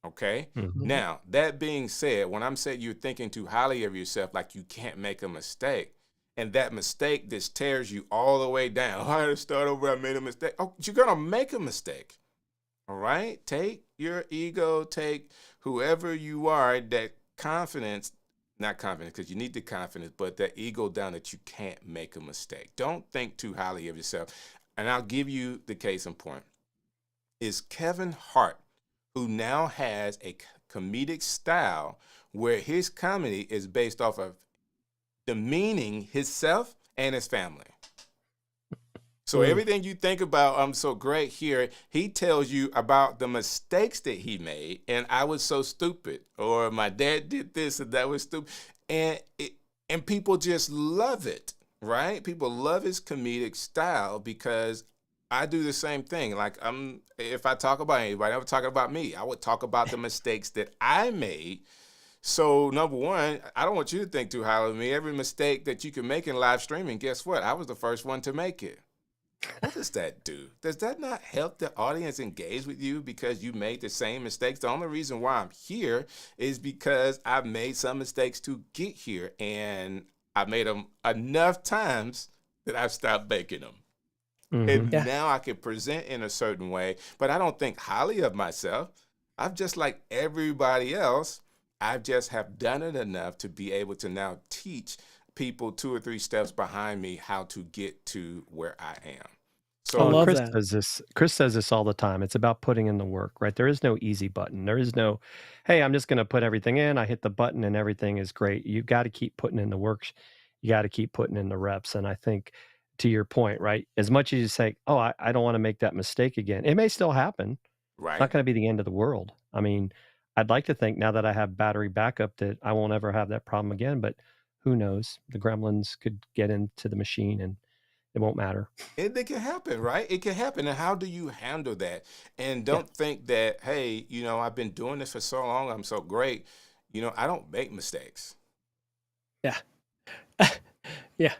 Okay? Mm-hmm. Now, that being said, when I'm saying you're thinking too highly of yourself, like you can't make a mistake, and that mistake just tears you all the way down. I had to start over, I made a mistake. Oh, you're going to make a mistake. All right? Take your ego, take whoever you are, that confidence, not confidence because you need the confidence, but that ego down that you can't make a mistake. Don't think too highly of yourself. And I'll give you the case in point. Is Kevin Hart, who now has a comedic style where his comedy is based off of demeaning himself and his family. So everything you think about, I'm so great here, he tells you about the mistakes that he made, and I was so stupid, or my dad did this and that was stupid, and people just love it, right? People love his comedic style because I do the same thing. Like if I talk about anybody, I'm talking about me. I would talk about the mistakes that I made. So number one, I don't want you to think too highly of me. Every mistake that you can make in live streaming, guess what? I was the first one to make it. What does that do? Does that not help the audience engage with you because you made the same mistakes? The only reason why I'm here is because I've made some mistakes to get here, and I made them enough times that I've stopped making them. And now I can present in a certain way, but I don't think highly of myself. I'm just like everybody else. I just have done it enough to be able to now teach people 2 or 3 steps behind me how to get to where I am. So I love Chris that. says this. Chris says this all the time. It's about putting in the work, right? There is no easy button. There is no, hey, I'm just going to put everything in. I hit the button and everything is great. You got to keep putting in the work. You got to keep putting in the reps. And I think to your point, right? As much as you say, oh, I don't want to make that mistake again. It may still happen. right. It's not going to be the end of the world. I mean, I'd like to think now that I have battery backup that I won't ever have that problem again, but who knows? The gremlins could get into the machine and it won't matter. It can happen, right? It can happen. And how do you handle that? And don't think that, hey, I've been doing this for so long. I'm so great. I don't make mistakes. Yeah. Yeah.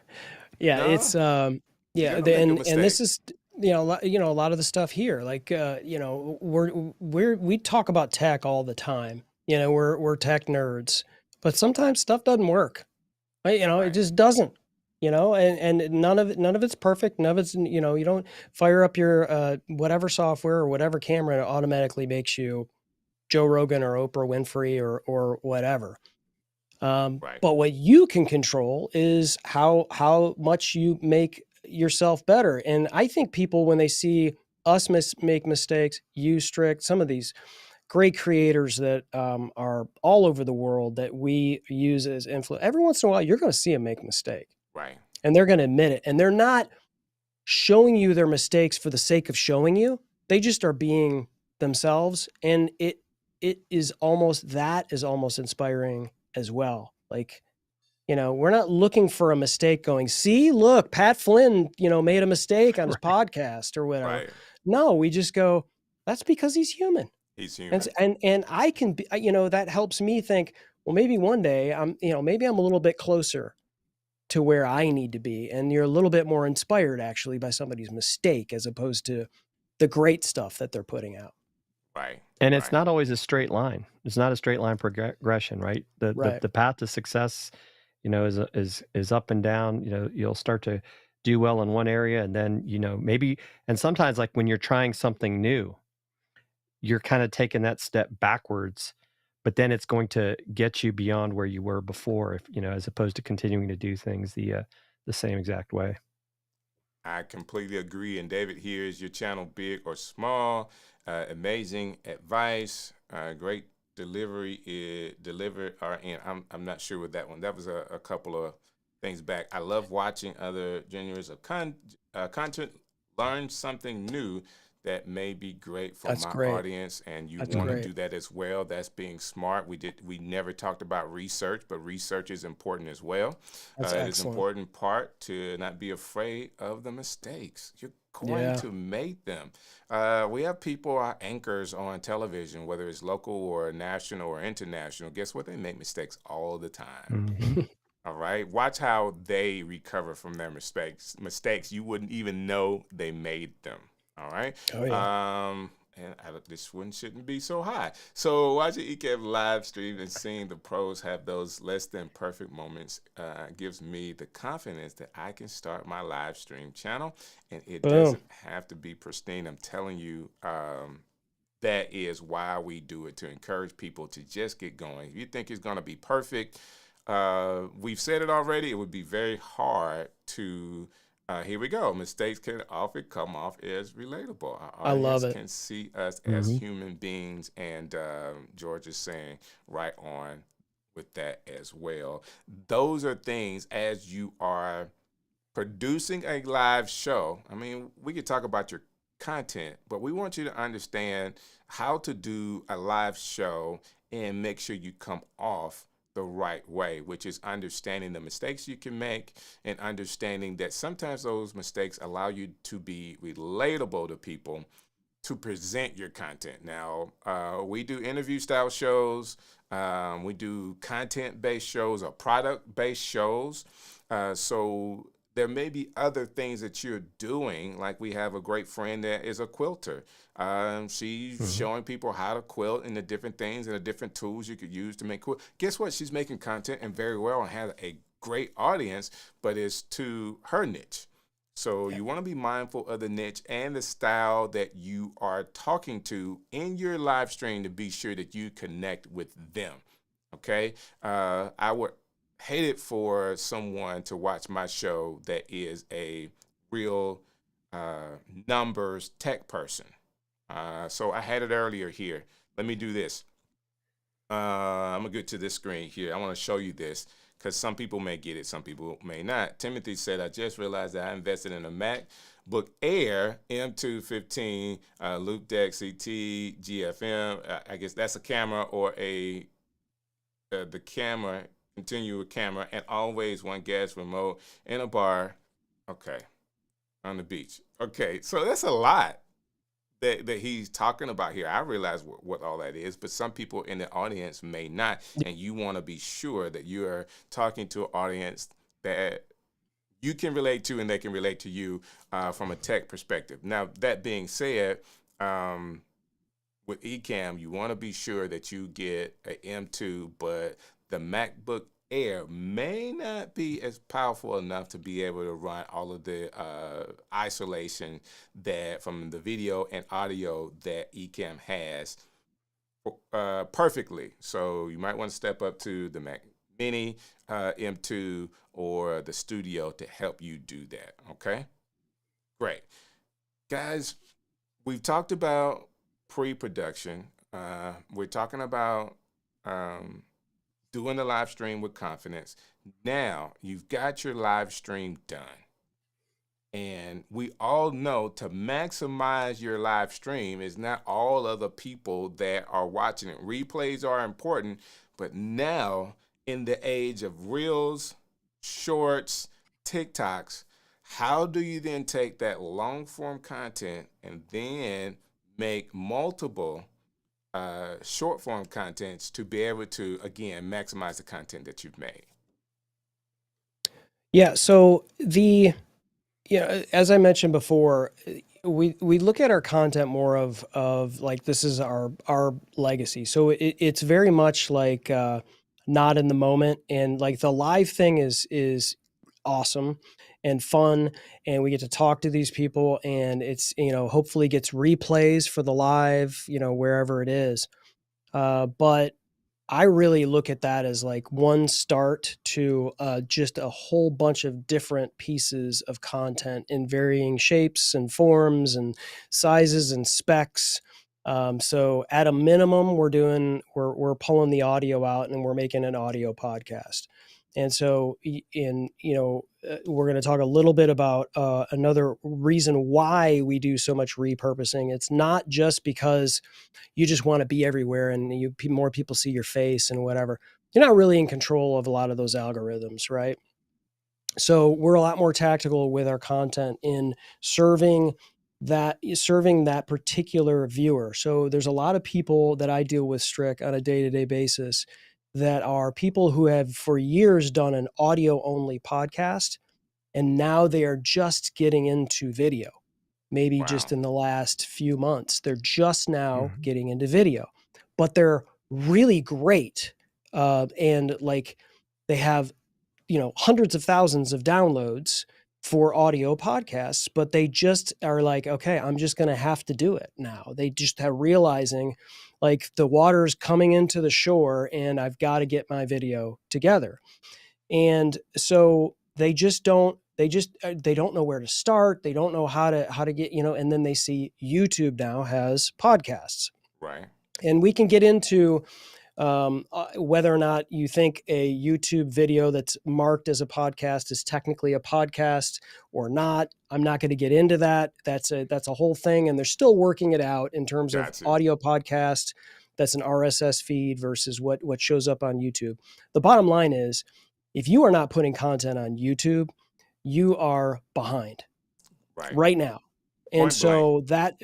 No? It's and this is a lot of the stuff here, like we talk about tech all the time. We're tech nerds, but sometimes stuff doesn't work. Right? It just doesn't. And none of it's perfect. None of it's you don't fire up your whatever software or whatever camera and it automatically makes you Joe Rogan or Oprah Winfrey or whatever. But what you can control is how much you make yourself better. And I think people, when they see us make mistakes, you, Strick, some of these great creators that are all over the world that we use as influence, every once in a while, you're going to see them make a mistake. Right. And they're going to admit it. And they're not showing you their mistakes for the sake of showing you. They just are being themselves. And it is almost inspiring as well. Like, we're not looking for a mistake going, see, look, Pat Flynn, made a mistake on his podcast or whatever. Right. No, we just go, that's because he's human. He's human. And I can be, that helps me think, well, maybe one day maybe I'm a little bit closer to where I need to be. And you're a little bit more inspired actually by somebody's mistake as opposed to the great stuff that they're putting out. Right. And it's not always a straight line. It's not a straight line progression, right? The path to success is up and down. You'll start to do well in one area, and then maybe, and sometimes like when you're trying something new, you're kind of taking that step backwards, but then it's going to get you beyond where you were before, if as opposed to continuing to do things the same exact way. I completely agree. And David, here is your channel, big or small. Amazing advice. Great delivery. Delivered. And I'm not sure with that one. That was a couple of things back. I love watching other genres of content. Learn something new that may be great for That's my great. audience, and you That's want to great. do that as well. That's being smart. We never talked about research, but research is important as well. That's It is an excellent. important part to not be afraid of the mistakes. You're going Yeah. to make them. We have people, our anchors on television, whether it's local or national or international. Guess what? They make mistakes all the time. Mhm. All right. Watch how they recover from their mistakes. Mistakes you wouldn't even know they made them. All right. Oh yeah. This one shouldn't be so high. So watching Ecamm live stream and seeing the pros have those less than perfect moments gives me the confidence that I can start my live stream channel, and it Boom. doesn't have to be pristine. I'm telling you, that is why we do it, to encourage people to just get going. If you think it's going to be perfect, we've said it already, it would be very hard to here we go. Mistakes can often come off as relatable. Our I love audience it. can see us as Mhm. human beings, and George is saying right on with that as well. Those are things as you are producing a live show. I mean, we could talk about your content, but we want you to understand how to do a live show and make sure you come off the right way, which is understanding the mistakes you can make and understanding that sometimes those mistakes allow you to be relatable to people to present your content. Now, we do interview style shows. We do content based shows or product based shows. So there may be other things that you're doing. Like we have a great friend that is a quilter. She's Mhm. showing people how to quilt and the different things and the different tools you could use to make quilt. Guess what? She's making content and very well and has a great audience, but it's to her niche. So Yeah. you want to be mindful of the niche and the style that you are talking to in your live stream to be sure that you connect with them. Okay. I would hate it for someone to watch my show that is a real numbers tech person. So I had it earlier here. Let me do this. I'm gonna get to this screen here. I want to show you this because some people may get it, some people may not. Timothy said, "I just realized that I invested in a MacBook Air M215 Loop Deck CT GFM. I guess that's a camera or the camera, continual camera, and always one gas remote in a bar. Okay, on the beach. Okay, so that's a lot that he's talking about here. I realize what all that is, but some people in the audience may not. And you want to be sure that you are talking to an audience that you can relate to and they can relate to you from a tech perspective. Now, that being said, with Ecamm, you want to be sure that you get an M2, but the MacBook Air may not be as powerful enough to be able to run all of the isolation that from the video and audio that Ecamm has perfectly. So you might want to step up to the Mac Mini M2 or the Studio to help you do that. Okay, great. Guys, we've talked about pre-production. We're talking about doing the live stream with confidence. Now you've got your live stream done. And we all know to maximize your live stream is not all of the people that are watching it. Replays are important, but now in the age of reels, shorts, TikToks, how do you then take that long form content and then make multiple short form contents to be able to, again, maximize the content that you've made? Yeah. So as I mentioned before, we look at our content more of like this is our legacy. So it's very much like not in the moment. And like the live thing is awesome and fun, and we get to talk to these people, and it's, hopefully gets replays for the live, wherever it is. But I really look at that as like one start to just a whole bunch of different pieces of content in varying shapes and forms and sizes and specs. So at a minimum, we're pulling the audio out and we're making an audio podcast. And so we're going to talk a little bit about another reason why we do so much repurposing. It's not just because you just want to be everywhere and more people see your face and whatever. You're not really in control of a lot of those algorithms, right? So we're a lot more tactical with our content in serving that particular viewer. So there's a lot of people that I deal with, Strick, on a day-to-day basis that are people who have for years done an audio only podcast, and now they are just getting into video. Maybe just in the last few months, they're just now getting into video, but they're really great. And like they have, hundreds of thousands of downloads for audio podcasts, but they just are like, okay, I'm just going to have to do it now. They just are realizing like the water's coming into the shore and I've got to get my video together. And so they don't know where to start. They don't know how to get, and then they see YouTube now has podcasts. Right. And we can get into whether or not you think a YouTube video that's marked as a podcast is technically a podcast or not. I'm not going to get into that. That's a whole thing. And they're still working it out in terms of audio podcast. That's an RSS feed versus what shows up on YouTube. The bottom line is, if you are not putting content on YouTube, you are behind right now. And so that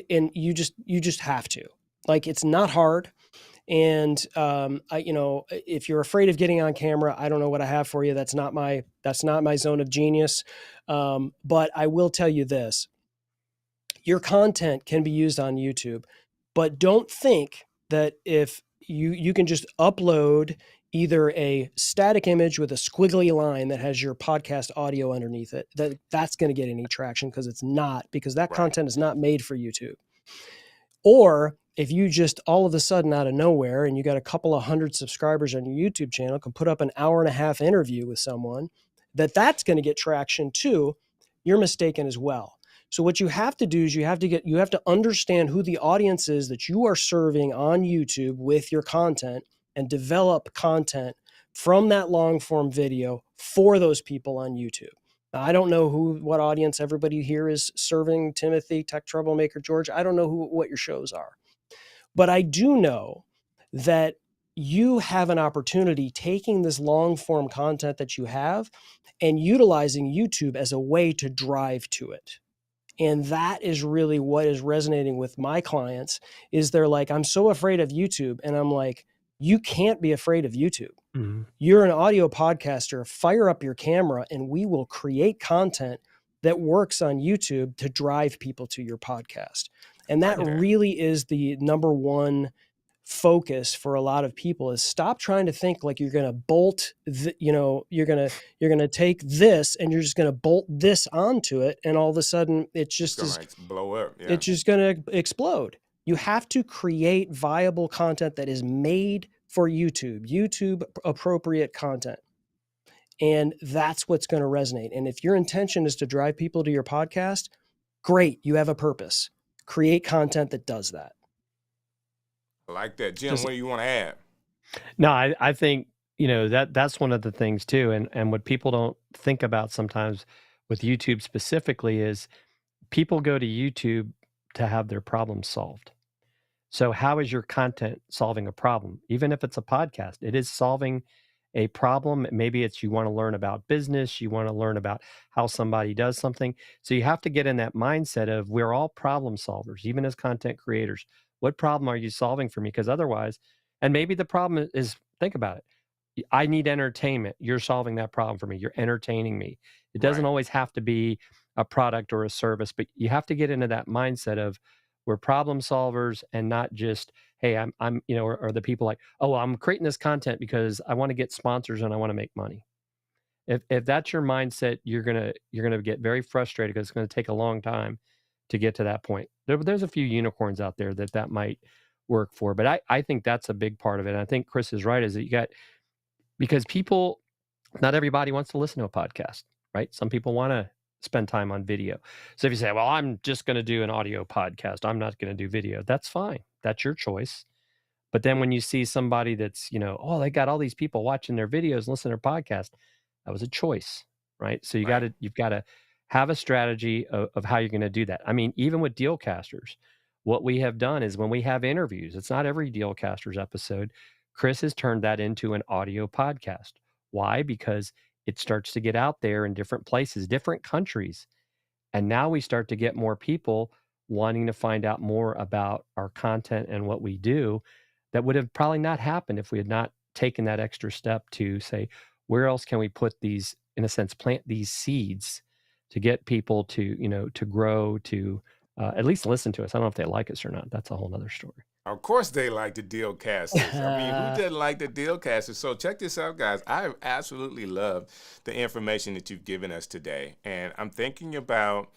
and you just have to, like, it's not hard. And if you're afraid of getting on camera, I don't know what I have for you. That's not my zone of genius. But I will tell you this: your content can be used on YouTube, but don't think that if you can just upload either a static image with a squiggly line that has your podcast audio underneath it, that's going to get any traction, because it's not, because that content is not made for YouTube. Or if you just all of a sudden out of nowhere, and you got a couple of hundred subscribers on your YouTube channel, can put up an 1.5-hour interview with someone, that's going to get traction too, you're mistaken as well. So what you have to do is you have to understand who the audience is that you are serving on YouTube with your content, and develop content from that long form video for those people on YouTube. Now, I don't know what audience everybody here is serving. Timothy, Tech Troublemaker, George, I don't know what your shows are. But I do know that you have an opportunity taking this long form content that you have and utilizing YouTube as a way to drive to it. And that is really what is resonating with my clients, is they're like, I'm so afraid of YouTube. And I'm like, you can't be afraid of YouTube. Mm-hmm. You're an audio podcaster. Fire up your camera and we will create content that works on YouTube to drive people to your podcast. And that really is the number one focus for a lot of people, is stop trying to think like you're going to bolt, you're going to take this and you're just going to bolt this onto it. And all of a sudden it's just blow up. Yeah. It's just going to explode. You have to create viable content that is made for YouTube appropriate content. And that's what's going to resonate. And if your intention is to drive people to your podcast, great. You have a purpose. Create content that does that. I like that. Jim, what do you want to add? No, I think, that's one of the things too. And what people don't think about sometimes with YouTube specifically is people go to YouTube to have their problems solved. So how is your content solving a problem? Even if it's a podcast, it is solving a problem. Maybe it's you want to learn about business, you want to learn about how somebody does something. So you have to get in that mindset of, we're all problem solvers, even as content creators. What problem are you solving for me? Because otherwise, and maybe the problem is, think about it. I need entertainment. You're solving that problem for me. You're entertaining me. It doesn't always have to be a product or a service, but you have to get into that mindset of, we're problem solvers and not just hey, I'm or the people like, oh, I'm creating this content because I want to get sponsors and I want to make money. If that's your mindset, you're gonna get very frustrated because it's gonna take a long time to get to that point. There's a few unicorns out there that might work for, but I think that's a big part of it. And I think Chris is right, is that because people, not everybody wants to listen to a podcast, right? Some people want to spend time on video. So if you say, well, I'm just going to do an audio podcast, I'm not going to do video, that's fine. That's your choice. But then when you see somebody that's, oh, they got all these people watching their videos and listening to their podcast, that was a choice, right? So you've got to have a strategy of how you're going to do that. I mean, even with Dealcasters, what we have done is when we have interviews, it's not every Dealcasters episode. Chris has turned that into an audio podcast. Why? Because it starts to get out there in different places, different countries. And now we start to get more people wanting to find out more about our content and what we do. That would have probably not happened if we had not taken that extra step to say, where else can we put these, in a sense, plant these seeds to get people to, to grow, to at least listen to us. I don't know if they like us or not. That's a whole nother story. Of course they like the Dealcasters. I mean, who doesn't like the Dealcasters? So check this out, guys. I absolutely love the information that you've given us today. And I'm thinking about,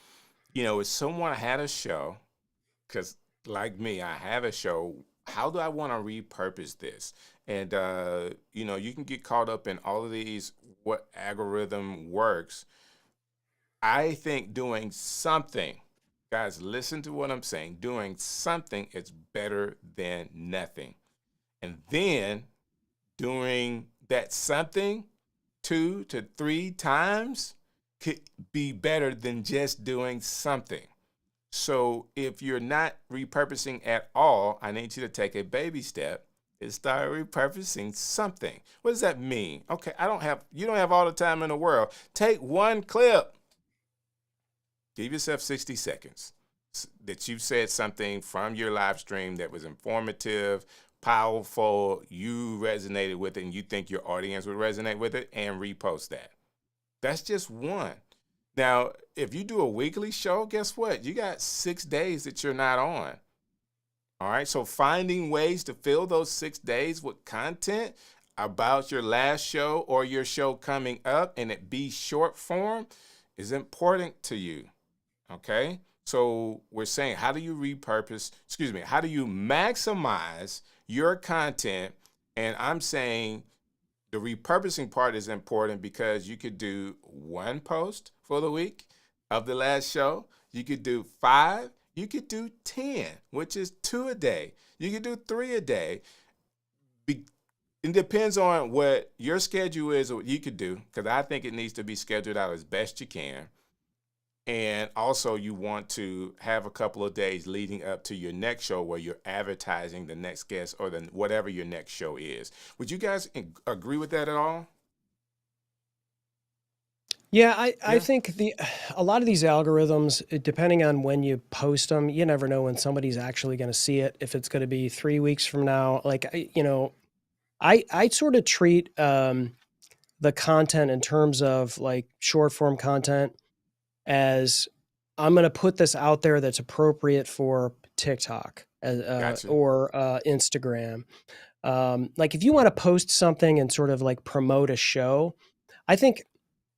if someone had a show, because like me, I have a show, how do I want to repurpose this? And, you can get caught up in all of these, what algorithm works. I think doing something, guys, listen to what I'm saying. Doing something is better than nothing. And then doing that something 2 to 3 times could be better than just doing something. So if you're not repurposing at all, I need you to take a baby step and start repurposing something. What does that mean? Okay, you don't have all the time in the world. Take one clip. Give yourself 60 seconds that you said something from your live stream that was informative, powerful, you resonated with it, and you think your audience would resonate with it, and repost that. That's just one. Now, if you do a weekly show, guess what? You got 6 days that you're not on. All right, so finding ways to fill those 6 days with content about your last show or your show coming up, and it be short form, is important to you. Okay, so we're saying, how do you maximize your content? And I'm saying the repurposing part is important because you could do 1 post for the week of the last show. You could do 5. You could do 10, which is 2 a day. You could do 3 a day. It depends on what your schedule is or what you could do, because I think it needs to be scheduled out as best you can. And also you want to have a couple of days leading up to your next show where you're advertising the next guest or whatever your next show is. Would you guys agree with that at all? Yeah, I think a lot of these algorithms, depending on when you post them, you never know when somebody's actually going to see it. If it's going to be 3 weeks from now, I sort of treat the content in terms of like short form content as I'm going to put this out there that's appropriate for TikTok or Instagram. Like if you want to post something and sort of like promote a show, I think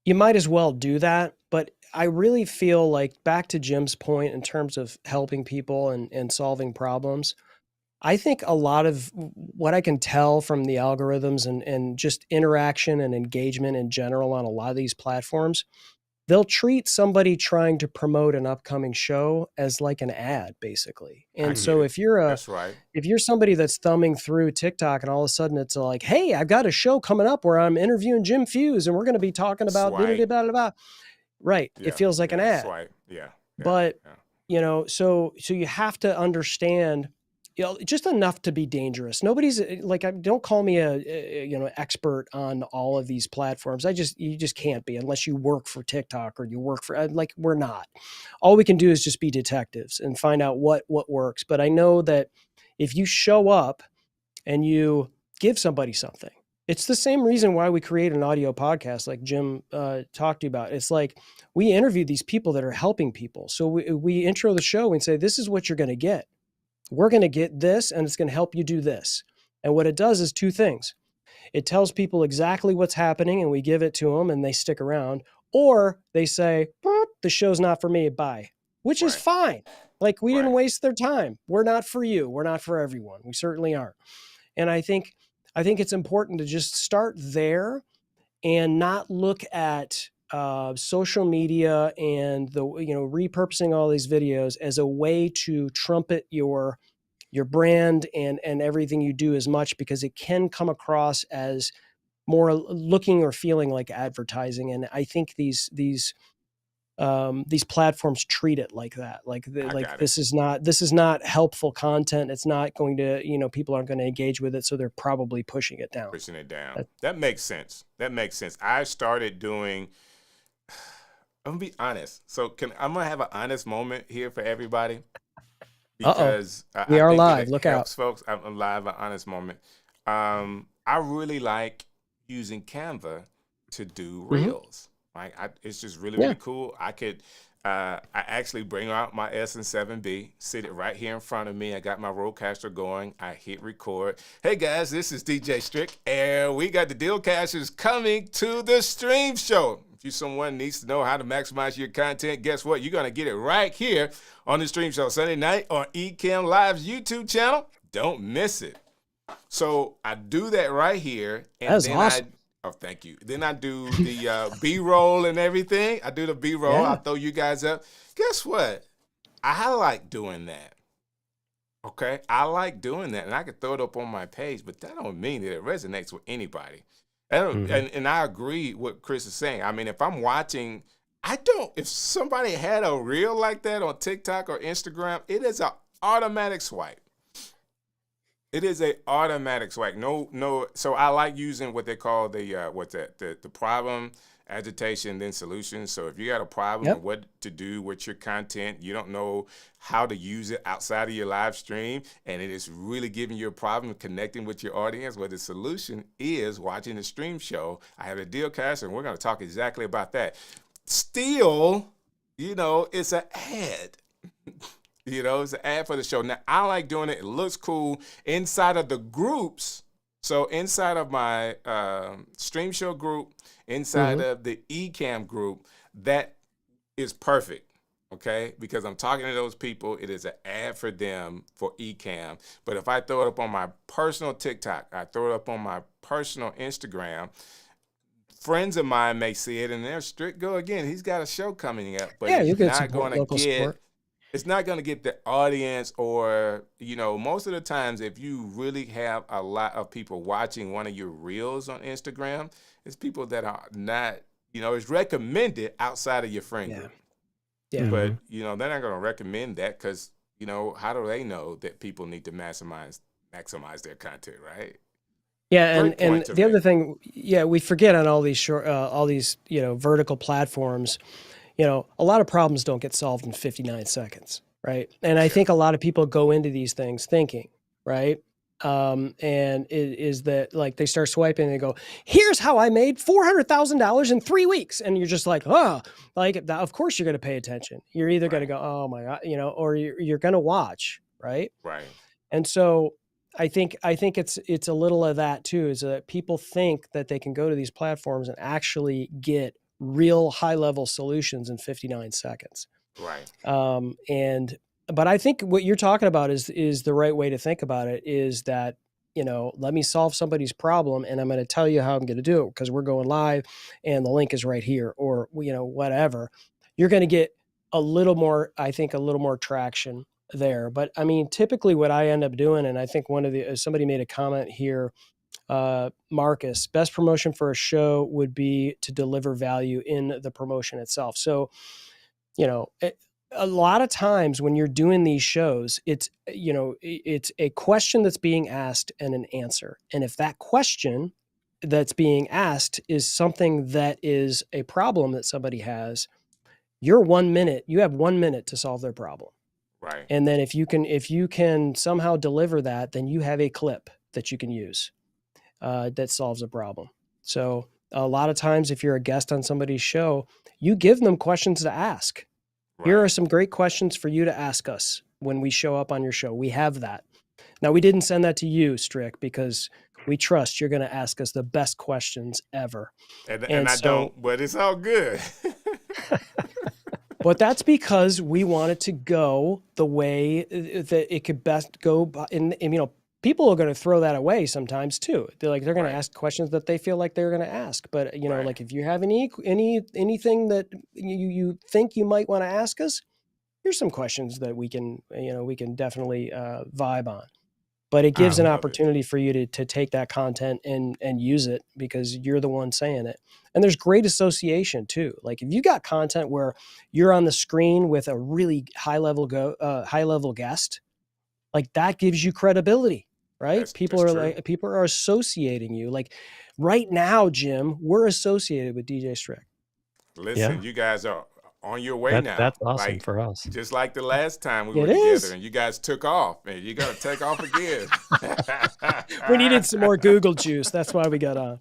you might as well do that. But I really feel like, back to Jim's point in terms of helping people and solving problems, I think a lot of what I can tell from the algorithms and just interaction and engagement in general on a lot of these platforms, they'll treat somebody trying to promote an upcoming show as like an ad, basically. And so if you're somebody that's thumbing through TikTok and all of a sudden it's like, hey, I've got a show coming up where I'm interviewing Jim Fuse and we're going to be talking about right. Yeah, it feels like an ad. But so you have to understand, just enough to be dangerous. Nobody's like, don't call me a expert on all of these platforms. You just can't be unless you work for TikTok or you work for, we're not. All we can do is just be detectives and find out what works. But I know that if you show up and you give somebody something, it's the same reason why we create an audio podcast like Jim talked to you about. It's like we interview these people that are helping people. So we intro the show and say, this is what you're going to get. we're going to get this and it's going to help you do this. And what it does is two things. It tells people exactly what's happening and we give it to them and they stick around, or they say, the show's not for me, bye, which is fine. Like, we didn't waste their time. We're not for you. We're not for everyone. We certainly aren't. And I think it's important to just start there and not look at social media and the, repurposing all these videos as a way to trumpet your brand and everything you do as much, because it can come across as more looking or feeling like advertising. And I think these platforms treat it like that. Like this is not helpful content. It's not going to, people aren't going to engage with it. So they're probably pushing it down. That makes sense. I started doing, I'm gonna be honest. So I'm gonna have an honest moment here for everybody. Because we are live. Look out, folks. I'm live. An honest moment. I really like using Canva to do reels. Like, it's just really cool. I actually bring out my S7B, sit it right here in front of me. I got my Rodecaster going. I hit record. Hey guys, this is DJ Strick, and we got the Dealcasters coming to the stream show. If you someone needs to know how to maximize your content, guess what? You're gonna get it right here on the stream show Sunday night on Ecamm Live's YouTube channel. Don't miss it. So I do that right here, and that's awesome. Thank you. Then I do the B-roll and everything. I do the B-roll. Yeah. I throw you guys up. Guess what? I like doing that. Okay? I like doing that, and I can throw it up on my page, but that don't mean that it resonates with anybody. And I agree with what Chris is saying. I mean, if I'm watching, if somebody had a reel like that on TikTok or Instagram, it is an automatic swipe. It is a automatic swipe. No. So I like using what they call the problem, agitation, then solution. So if you got a problem with what to do with your content, you don't know how to use it outside of your live stream, and it is really giving you a problem connecting with your audience, well, the solution is watching the stream show. I have a Dealcaster, and we're going to talk exactly about that. Still, it's an ad. It's an ad for the show. Now, I like doing it. It looks cool inside of the groups. So inside of my stream show group, inside of the Ecamm group, that is perfect, okay? Because I'm talking to those people. It is an ad for them for Ecamm. But if I throw it up on my personal TikTok, I throw it up on my personal Instagram, friends of mine may see it, and they're Strick go again. He's got a show coming up, but it's not going to get... It's not going to get the audience, or, most of the times if you really have a lot of people watching one of your reels on Instagram, it's people that are not, it's recommended outside of your friend group. Yeah. But, they're not going to recommend that because, how do they know that people need to maximize their content, right? Yeah, and the other thing, we forget on all these vertical platforms, a lot of problems don't get solved in 59 seconds, right? And I think a lot of people go into these things thinking, right? And is that like they start swiping and they go, here's how I made $400,000 in 3 weeks. And you're just like, of course you're going to pay attention. You're either going to go, oh my God, or you're going to watch, right? Right. And so I think it's a little of that too, is that people think that they can go to these platforms and actually get real high-level solutions in 59 seconds. Right. But I think what you're talking about is the right way to think about it, is that, let me solve somebody's problem and I'm going to tell you how I'm going to do it because we're going live and the link is right here, or, whatever. You're going to get a little more traction there. But I mean, typically what I end up doing, and I think somebody made a comment here, Marcus, best promotion for a show would be to deliver value in the promotion itself. So, a lot of times when you're doing these shows, it's a question that's being asked and an answer. And if that question that's being asked is something that is a problem that somebody has, you have 1 minute to solve their problem. Right. And then if you can somehow deliver that, then you have a clip that you can use. That solves a problem. So a lot of times if you're a guest on somebody's show, you give them questions to ask. Right. Here are some great questions for you to ask us when we show up on your show. We have that. Now, we didn't send that to you, Strick, because we trust you're going to ask us the best questions ever. And I don't, but it's all good. But that's because we want it to go the way that it could best go. And people are going to throw that away sometimes too. They're going to ask questions that they feel like they're going to ask. But like if you have anything that you think you might want to ask us, here's some questions that we can definitely vibe on. But it gives an opportunity for you to take that content and use it because you're the one saying it. And there's great association too. Like if you got content where you're on the screen with a really high level guest, like that gives you credibility, right? People are associating you. Like right now, Jim, we're associated with DJ Strick. Listen, you guys are on your way now. That's awesome for us. Just like the last time we were together and you guys took off and you're going to take off again. We needed some more Google juice. That's why we got on.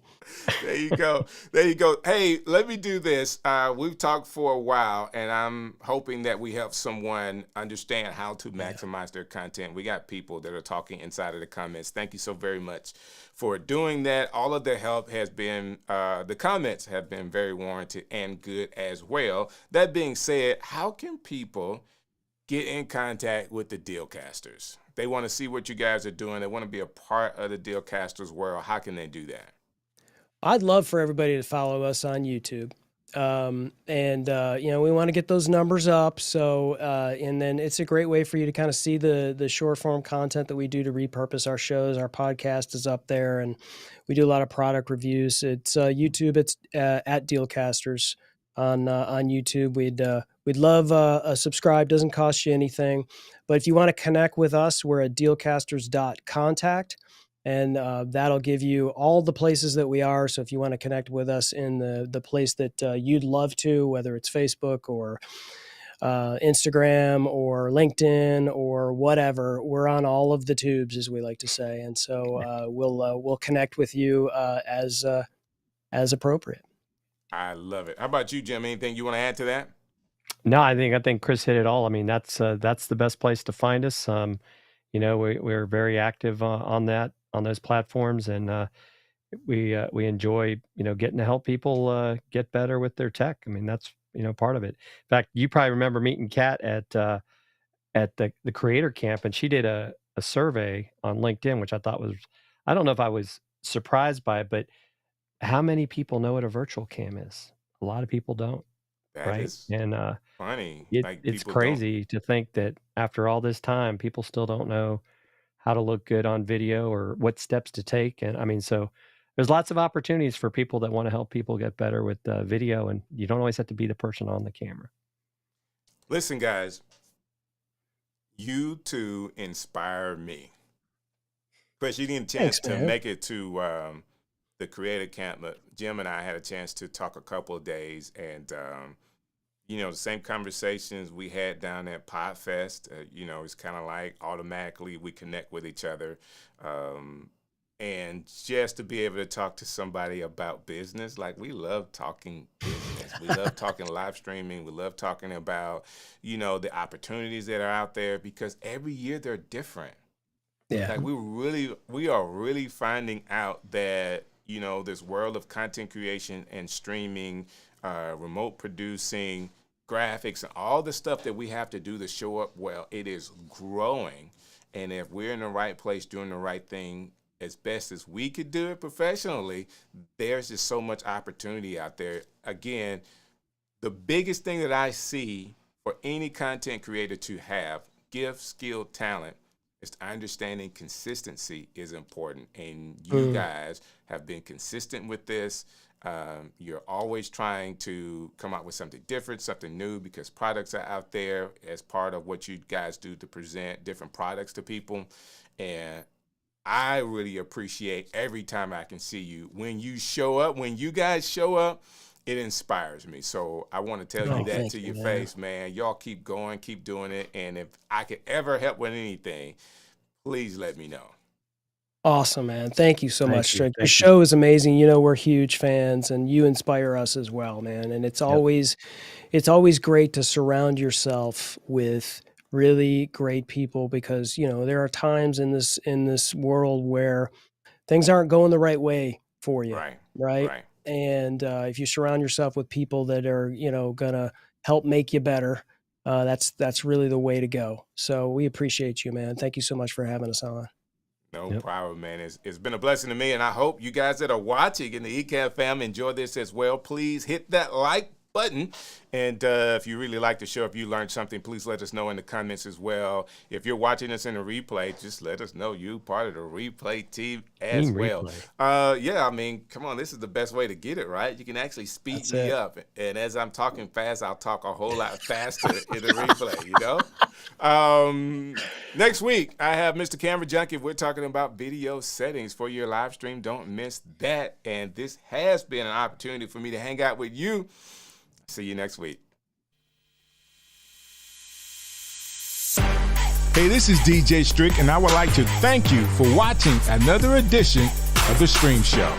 There you go. There you go. Hey, let me do this. We've talked for a while and I'm hoping that we help someone understand how to maximize their content. We got people that are talking inside of the comments. Thank you so very much for doing that. All of the help has been, the comments have been very warranted and good as well. That being said, how can people get in contact with the Dealcasters? They want to see what you guys are doing. They want to be a part of the Dealcasters world. How can they do that? I'd love for everybody to follow us on YouTube. We want to get those numbers up. So, and then it's a great way for you to kind of see the short form content that we do to repurpose our shows. Our podcast is up there and we do a lot of product reviews. It's YouTube. It's at Dealcasters on YouTube. We'd love a subscribe. Doesn't cost you anything, but if you want to connect with us, we're at dealcasters.contact. And that'll give you all the places that we are. So if you want to connect with us in the place that you'd love to, whether it's Facebook or Instagram or LinkedIn or whatever, we're on all of the tubes, as we like to say. And so we'll connect with you as appropriate. I love it. How about you, Jim? Anything you want to add to that? No, I think Chris hit it all. I mean, that's the best place to find us. We're very active on those platforms, and we enjoy getting to help people get better with their tech. I mean, that's part of it. In fact, you probably remember meeting Kat at the Creator Camp, and she did a survey on LinkedIn, which I thought was, I don't know if I was surprised by it, but how many people know what a virtual cam is? A lot of people don't. That is funny. It's crazy to think that after all this time, people still don't know how to look good on video or what steps to take. And I mean, so there's lots of opportunities for people that want to help people get better with video, and you don't always have to be the person on the camera. Listen, guys, you two inspire me. Chris, you didn't chance to make it to the Creator Camp, but Jim and I had a chance to talk a couple of days, and the same conversations we had down at PodFest, it's kind of like automatically we connect with each other. And just to be able to talk to somebody about business, like we love talking business. We love talking live streaming. We love talking about, the opportunities that are out there because every year they're different. Yeah. Like we are really finding out that, this world of content creation and streaming, remote producing, graphics, and all the stuff that we have to do to show up well, it is growing. And if we're in the right place doing the right thing as best as we could do it professionally, there's just so much opportunity out there. Again, the biggest thing that I see for any content creator to have, gift, skill, talent, is understanding consistency is important. And you guys have been consistent with this. You're always trying to come out with something different, something new, because products are out there as part of what you guys do to present different products to people. And I really appreciate every time I can see you. When you show up, when you guys show up, it inspires me. So I want to tell you that to your face, man. Y'all keep going, keep doing it. And if I could ever help with anything, please let me know. Awesome, man. Thank you so much, Strick. Your show is amazing. We're huge fans and you inspire us as well, man. And it's always great to surround yourself with really great people, because, you know, there are times in this world where things aren't going the right way for you. Right. And if you surround yourself with people that are, you know, gonna help make you better, that's really the way to go. So we appreciate you, man. Thank you so much for having us on. No problem, man. It's been a blessing to me, and I hope you guys that are watching in the Ecamm family enjoy this as well. Please hit that like button, and if you really like the show, if you learned something, please let us know in the comments as well. If you're watching us in a replay, just let us know you part of the replay team as well. Yeah, I mean, come on, this is the best way to get it, right? You can actually speed me up, and as I'm talking fast, I'll talk a whole lot faster in the replay, you know? Next week, I have Mr. Camera Junkie. We're talking about video settings for your live stream. Don't miss that. And this has been an opportunity for me to hang out with you. See you next week. Hey, this is DJ Strick, and I would like to thank you for watching another edition of The Stream Show.